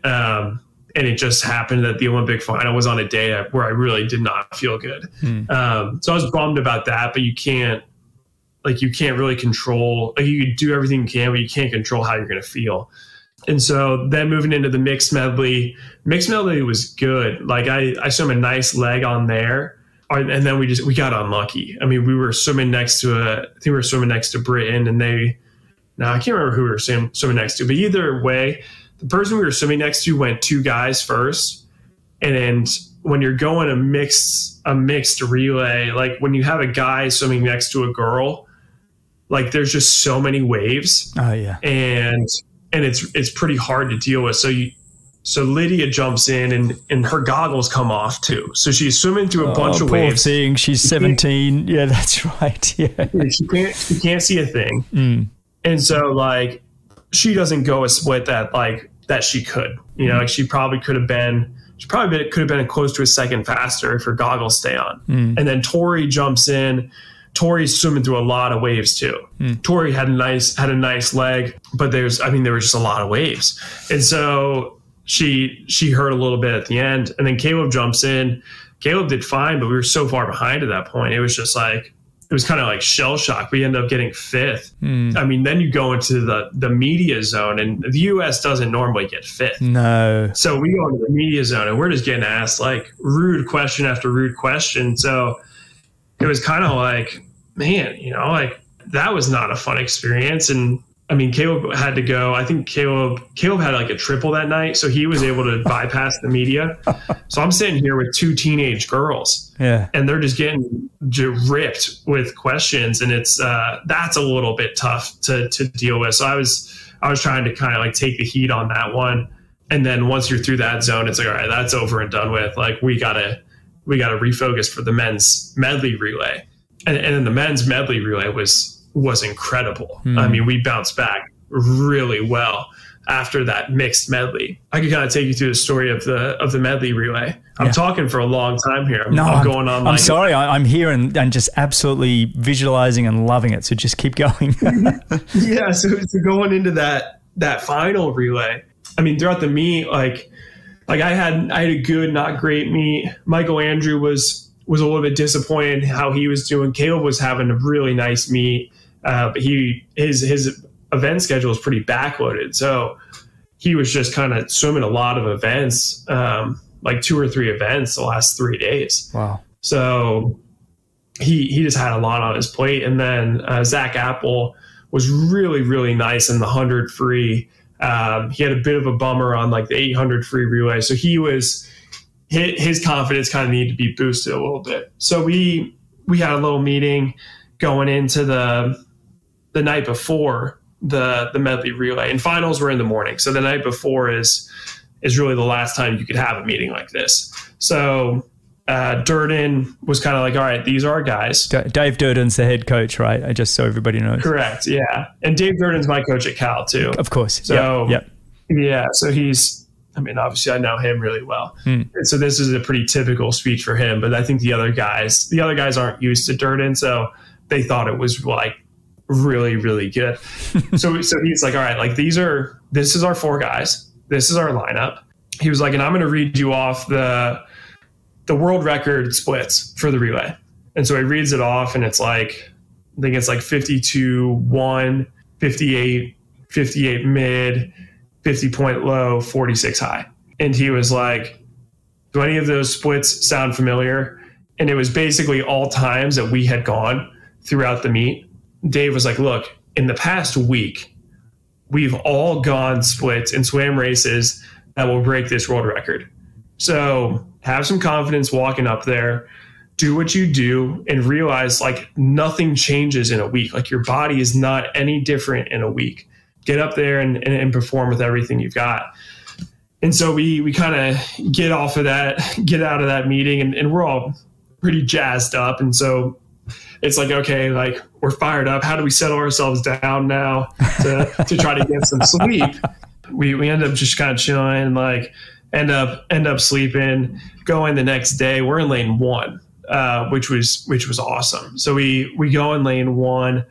And it just happened that the Olympic final was on a day where I really did not feel good. So I was bummed about that, but you can't like you can't really control, like you do everything you can, but you can't control how you're going to feel. And so then moving into the mixed medley was good. Like I swam a nice leg on there, and then we got unlucky. I mean, we were swimming next to I think we were swimming next to Britain, and I can't remember who we were swimming next to, but either way, the person we were swimming next to went 2 guys first. And when you're going a mixed relay, like when you have a guy swimming next to a girl, like there's just so many waves. Oh yeah. And it's pretty hard to deal with. So Lydia jumps in and her goggles come off too. So she's swimming through a bunch of waves. Seeing she's 17. Yeah, that's right. Yeah. She can't see a thing. And so like she doesn't go a split that she could. You know, like she probably could have been close to a second faster if her goggles stay on. And then Tori jumps in. Tori's swimming through a lot of waves too. Tori had a nice leg, but there was just a lot of waves. And so she hurt a little bit at the end. And then Caeleb jumps in. Caeleb did fine, but we were so far behind at that point. It was just like, it was kind of like shell shock. We ended up getting 5th. I mean, then you go into the media zone, and the U.S. doesn't normally get 5th. No. So we go into the media zone, and we're just getting asked like rude question after rude question. So it was kind of like, man, you know, like that was not a fun experience. And I mean, Caeleb had to go. I think Caeleb had like a triple that night, so he was able to bypass the media. So I'm sitting here with 2 teenage girls, and they're just getting ripped with questions, and it's that's a little bit tough to deal with. So I was trying to kind of like take the heat on that one, and then once you're through that zone, it's like, all right, that's over and done with. Like we gotta refocus for the men's medley relay, and then the men's medley relay was incredible. I mean, we bounced back really well after that mixed medley. I could kind of take you through the story of the medley relay. I'm talking for a long time here. I'm going on. I'm sorry. I'm here and just absolutely visualizing and loving it. So just keep going. Yeah. So going into that final relay, I mean, throughout the meet, like I had a good, not great meet. Michael Andrew was a little bit disappointed in how he was doing. Caeleb was having a really nice meet. But his event schedule is pretty backloaded. So he was just kind of swimming a lot of events, like 2 or 3 events the last 3 days. Wow. So he just had a lot on his plate. And then Zach Apple was really, really nice in the 100 free. He had a bit of a bummer on like the 800 free relay. So his confidence kind of needed to be boosted a little bit. So we had a little meeting going into the night before the medley relay, and finals were in the morning. So the night before is really the last time you could have a meeting like this. So Durden was kind of like, all right, these are our guys. Dave Durden's the head coach, right? Just so everybody knows. Correct. Yeah. And Dave Durden's my coach at Cal too. Of course. So yeah. So obviously I know him really well. And so this is a pretty typical speech for him, but I think the other guys aren't used to Durden. So they thought it was like really, really good. So he's like, all right, like this is our 4 guys. This is our lineup. He was like, and I'm going to read you off the world record splits for the relay. And so he reads it off, and it's like, I think it's like 52-1, 58 mid, 50 point low, 46 high. And he was like, do any of those splits sound familiar? And it was basically all times that we had gone throughout the meet. Dave was like, look, in the past week, we've all gone splits and swam races that will break this world record. So have some confidence walking up there, do what you do, and realize like nothing changes in a week. Like your body is not any different in a week. Get up there and perform with everything you've got. And so we kind of get out of that meeting, and we're all pretty jazzed up. And so it's like, okay, like we're fired up. How do we settle ourselves down now to try to get some sleep? We end up just kind of chilling, like end up sleeping, going the next day. We're in lane 1, which was awesome. So we go in lane 1,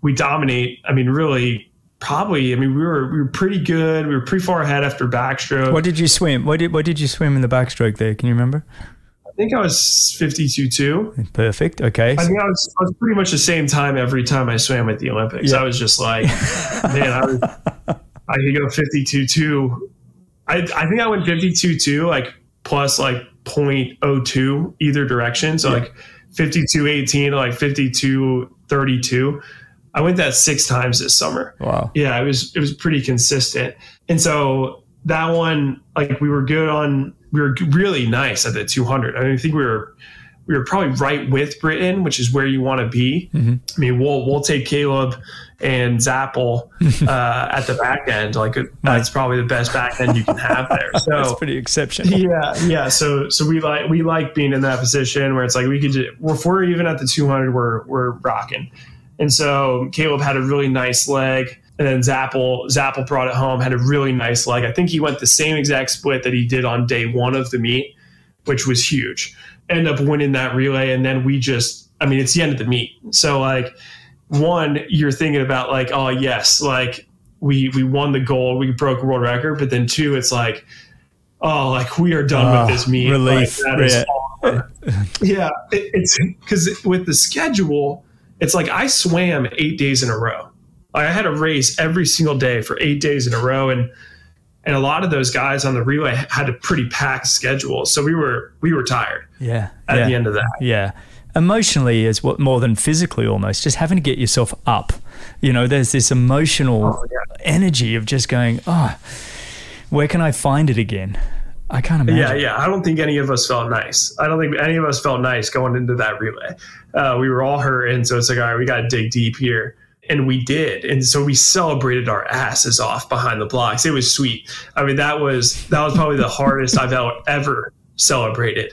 we dominate. I mean, really, probably. I mean, we were pretty good. We were pretty far ahead after backstroke. What did you swim? What did you swim in the backstroke there? Can you remember? think I was 52.2. Perfect. Okay. I think I was pretty much the same time every time I swam at the Olympics. Yeah. I was just like, man, I could go 52.2. I think I went 52.2, like plus like 0.02 either direction. So like 52.18 to like 52.32. I went that 6 times this summer. Wow. Yeah, it was pretty consistent. And so that one, like we were really nice at the 200. I mean, I think we were probably right with Britain, which is where you want to be. Mm-hmm. I mean, we'll take Caeleb and Dressel at the back end. Like that's probably the best back end you can have there. So that's pretty exceptional. Yeah. So we like being in that position where it's like we could just, if we're even at the 200, we're rocking. And so Caeleb had a really nice leg. And then Dressel brought it home, had a really nice leg. I think he went the same exact split that he did on day 1 of the meet, which was huge. End up winning that relay. And then it's the end of the meet. So like, one, you're thinking about like, oh yes, like we won the gold, we broke a world record. But then 2, it's like, oh, like we are done with this meet. Relief. Like, that is awesome. Yeah. It's because with the schedule, it's like I swam 8 days in a row. I had a race every single day for 8 days in a row. And a lot of those guys on the relay had a pretty packed schedule. So we were tired at the end of that. Yeah. Emotionally is what more than physically almost, just having to get yourself up. You know, there's this emotional energy of just going, oh, where can I find it again? I can't imagine. Yeah. I don't think any of us felt nice. I don't think any of us felt nice going into that relay. We were all hurt. And so it's like, all right, we got to dig deep here. And we did. And so we celebrated our asses off behind the blocks. It was sweet. I mean, that was probably the hardest I've ever celebrated.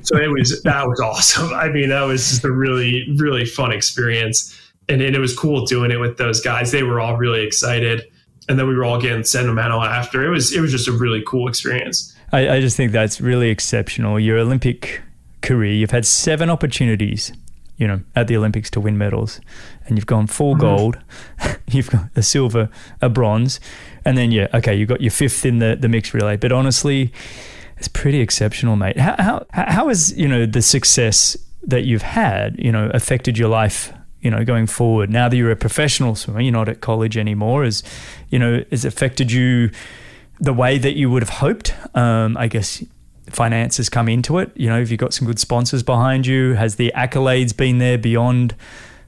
So that was awesome. I mean, that was just a really, really fun experience. And it was cool doing it with those guys. They were all really excited. And then we were all getting sentimental after. It was just a really cool experience. I just think that's really exceptional. Your Olympic career, you've had 7 opportunities, you know, at the Olympics to win medals, and you've gone 4 gold, you've got a silver, a bronze, and then you got your 5th in the mixed relay. But honestly, it's pretty exceptional, mate. How has, you know, the success that you've had, you know, affected your life, you know, going forward? Now that you're a professional swimmer, you're not at college anymore, has affected you the way that you would have hoped? I guess finance has come into it. You know, have you got some good sponsors behind you? Has the accolades been there beyond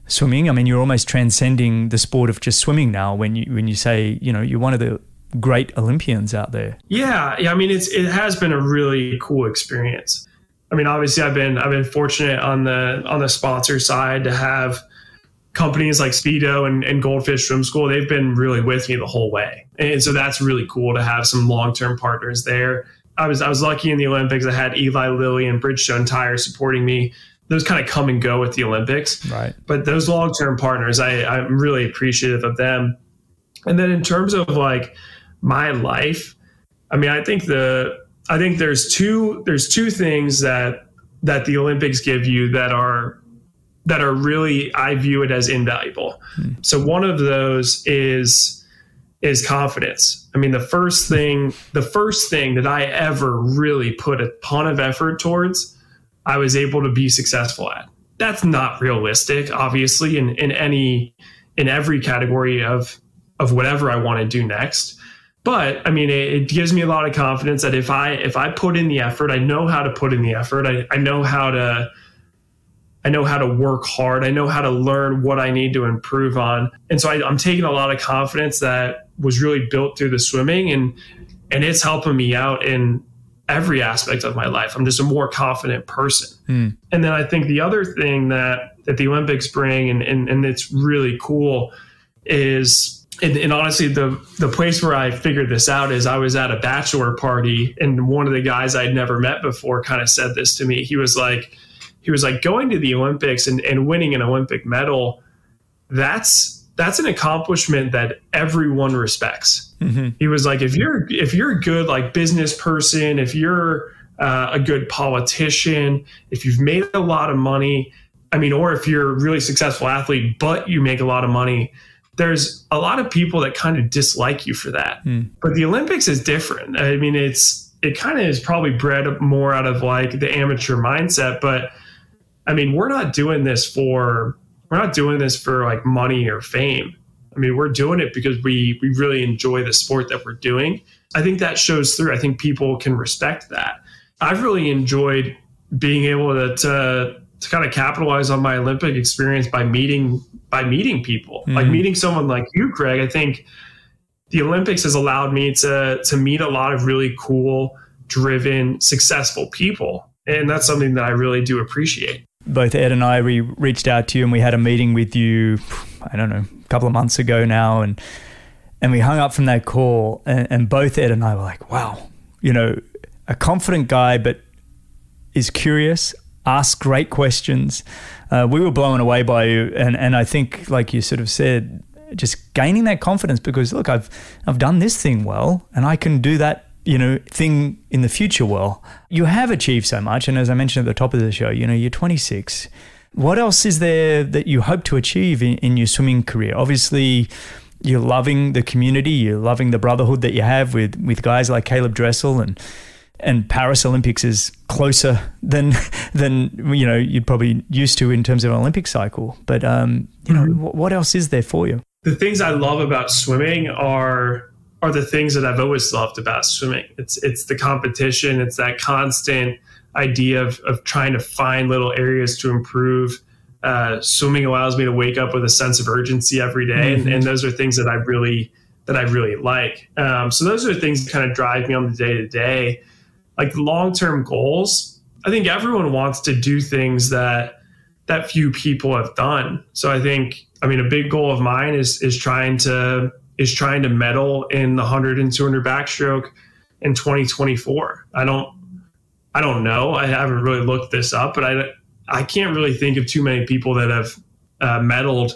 swimming? I mean, you're almost transcending the sport of just swimming now when you say, you know, you're one of the great Olympians out there. Yeah. I mean, it has been a really cool experience. I mean, obviously I've been fortunate on the sponsor side to have companies like Speedo and Goldfish Swim School. They've been really with me the whole way. And so that's really cool to have some long-term partners there. I was lucky in the Olympics. I had Eli Lilly and Bridgestone Tire supporting me. Those kind of come and go with the Olympics. Right. But those long-term partners, I'm really appreciative of them. And then in terms of like my life, I mean, I think there's two things that the Olympics give you that are really, I view it as invaluable. So one of those is confidence. I mean, the first thing that I ever really put a ton of effort towards, I was able to be successful at. That's not realistic, obviously, in every category of whatever I want to do next. But I mean, it gives me a lot of confidence that if I put in the effort, I know how to put in the effort. I know how to work hard. I know how to learn what I need to improve on. And so I'm taking a lot of confidence that was really built through the swimming, and it's helping me out in every aspect of my life. I'm just a more confident person. And then I think the other thing that the Olympics bring, and it's really cool, is, and honestly, the place where I figured this out is I was at a bachelor party, and one of the guys I'd never met before kind of said this to me. He was like, going to the Olympics and winning an Olympic medal, that's an accomplishment that everyone respects. Mm-hmm. He was like, if you're a good like business person, if you're a good politician, if you've made a lot of money, I mean, or if you're a really successful athlete, but you make a lot of money, there's a lot of people that kind of dislike you for that. But the Olympics is different. I mean, it's it kind of is probably bred more out of like the amateur mindset. But I mean, we're not doing this for like money or fame. I mean, we're doing it because we really enjoy the sport that we're doing. I think that shows through. I think people can respect that. I've really enjoyed being able to kind of capitalize on my Olympic experience by meeting people, like meeting someone like you, Greg. I think the Olympics has allowed me to meet a lot of really cool, driven, successful people. And that's something that I really do appreciate. Both Ed and I, we reached out to you and we had a meeting with you, I don't know, a couple of months ago now. And we hung up from that call and both Ed and I were like, wow, you know, a confident guy, but is curious, asks great questions. We were blown away by you. And I think, like you sort of said, just gaining that confidence because, look, I've done this thing well and I can do that, you know, thing in the future well. You have achieved so much. And as I mentioned at the top of the show, you know, you're 26. What else is there that you hope to achieve in your swimming career? Obviously, you're loving the community. You're loving the brotherhood that you have with guys like Caeleb Dressel and Paris Olympics is closer than you know you'd probably used to in terms of an Olympic cycle. But you know, what else is there for you? The things I love about swimming are the things that I've always loved about swimming. It's the competition. It's that constant idea of trying to find little areas to improve. Swimming allows me to wake up with a sense of urgency every day, and those are things that I really like. So those are things that kind of drive me on the day to day. Like long-term goals, I think everyone wants to do things that few people have done. So I think, I mean, a big goal of mine is trying to medal in the 100 and 200 backstroke in 2024. I don't know. I haven't really looked this up, but I can't really think of too many people that have medaled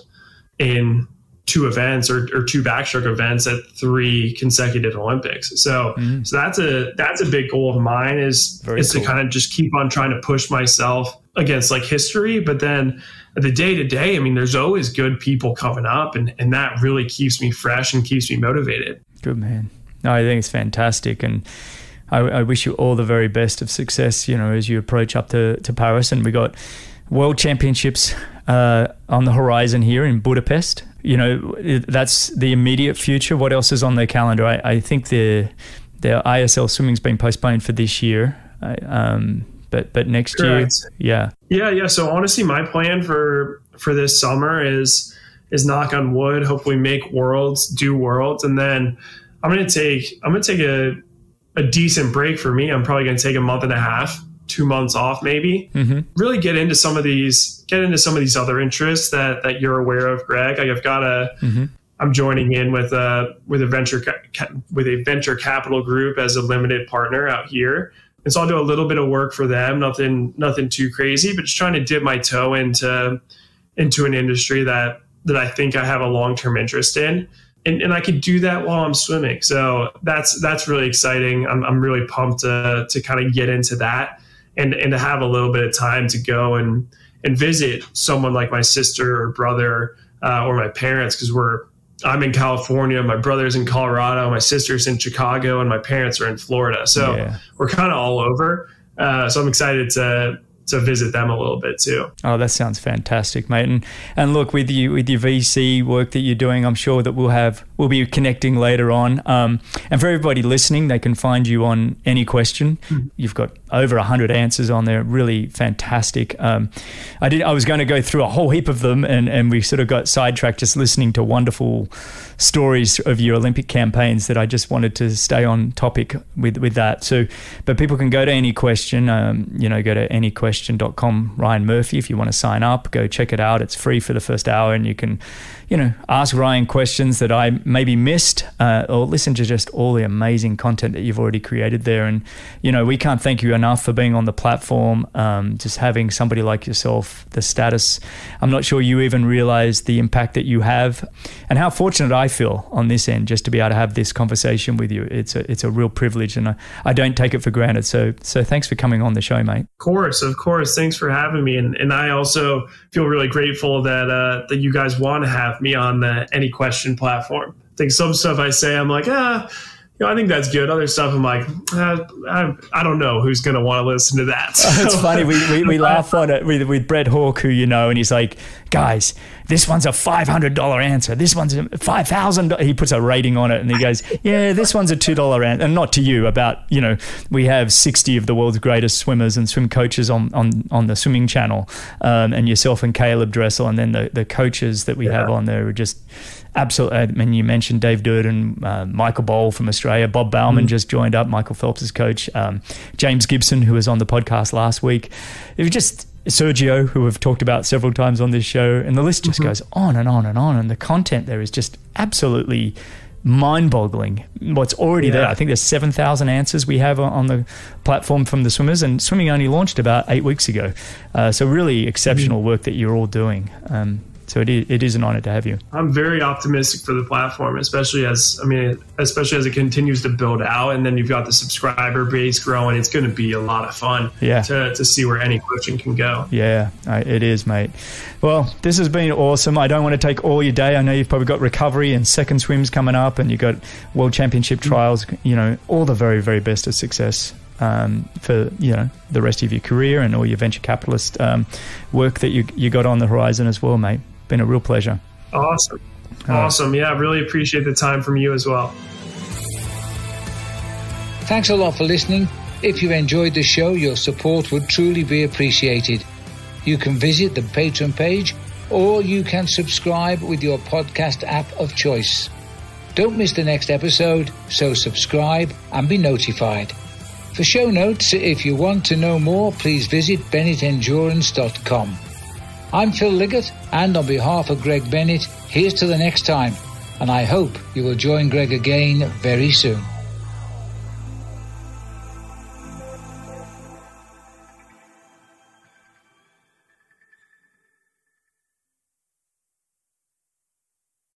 in two events or two backstroke events at 3 consecutive Olympics. So that's a big goal of mine is cool. To kind of just keep on trying to push myself against like history. But then the day to day, I mean, there's always good people coming up and that really keeps me fresh and keeps me motivated. Good, man. No, I think it's fantastic. And I wish you all the very best of success, you know, as you approach up to Paris. And we got World Championships on the horizon here in Budapest. You know, that's the immediate future. What else is on their calendar? I think the ISL swimming's been postponed for this year, but next Correct. Year, yeah. So honestly, my plan for this summer is knock on wood, hopefully make worlds, do worlds, and then I'm gonna take a decent break for me. I'm probably gonna take a month and a half. 2 months off, maybe really get into some of these other interests that you're aware of, Greg. Like I've got I'm joining in with a venture capital group as a limited partner out here. And so I'll do a little bit of work for them, nothing too crazy, but just trying to dip my toe into an industry that I think I have a long-term interest in. And I could do that while I'm swimming. So that's really exciting. I'm really pumped to kind of get into that. And to have a little bit of time to go and visit someone like my sister or brother or my parents, because I'm in California, my brother's in Colorado, my sister's in Chicago, and my parents are in Florida. So we're kind of all over. So I'm excited to visit them a little bit too. Oh, that sounds fantastic, mate. And look, with your VC work that you're doing, I'm sure that we'll be connecting later on. And for everybody listening, they can find you on Any Question. You've got over 100 answers on there, really fantastic. I was going to go through a whole heap of them, and we sort of got sidetracked just listening to wonderful stories of your Olympic campaigns that I just wanted to stay on topic with that. So, but people can go to Any Question, go to anyquestion.com, Ryan Murphy. If you want to sign up, go check it out. It's free for the first hour, and you can, ask Ryan questions that I maybe missed, or listen to just all the amazing content that you've already created there. And, we can't thank you enough for being on the platform, just having somebody like yourself, the status. I'm not sure you even realize the impact that you have and how fortunate I feel on this end just to be able to have this conversation with you. It's a real privilege, and I don't take it for granted. So thanks for coming on the show, mate. Of course. Thanks for having me. And I also feel really grateful that you guys want to have me on the Any Question platform. I think some stuff I say, I'm like, I think that's good. Other stuff, I'm like, I don't know who's going to want to listen to that. So. It's funny. We laugh on it with Brett Hawke, who you know, and he's like, guys, this one's a $500 answer. This one's a $5,000. He puts a rating on it, and he goes, yeah, this one's a $2 answer. And not to you, about, we have 60 of the world's greatest swimmers and swim coaches on the swimming channel, and yourself and Caeleb Dressel, and then the coaches that we have on there are just absolutely. I mean, you mentioned Dave Durden, Michael Boll from Australia, Bob Bauman just joined up, Michael Phelps' coach, James Gibson, who was on the podcast last week. It was just Sergio, who we've talked about several times on this show, and the list just goes on and on and on, and the content there is just absolutely mind-boggling what's already there. I think there's 7,000 answers we have on the platform from the swimmers, and swimming only launched about 8 weeks ago. So really exceptional work that you're all doing. So it is an honor to have you. I'm very optimistic for the platform, especially as it continues to build out, and then you've got the subscriber base growing. It's going to be a lot of fun to see where any coaching can go. Yeah, it is, mate. Well, this has been awesome. I don't want to take all your day. I know you've probably got recovery and second swims coming up, and you've got World Championship trials. All the very, very best of success for the rest of your career and all your venture capitalist work that you got on the horizon as well, mate. Been a real pleasure. Awesome. Yeah, really appreciate the time from you as well. Thanks a lot for listening. If you enjoyed the show, your support would truly be appreciated. You can visit the Patreon page, or you can subscribe with your podcast app of choice. Don't miss the next episode, so subscribe and be notified. For show notes, if you want to know more, please visit bennettendurance.com. I'm Phil Liggett, and on behalf of Greg Bennett, here's to the next time, and I hope you will join Greg again very soon.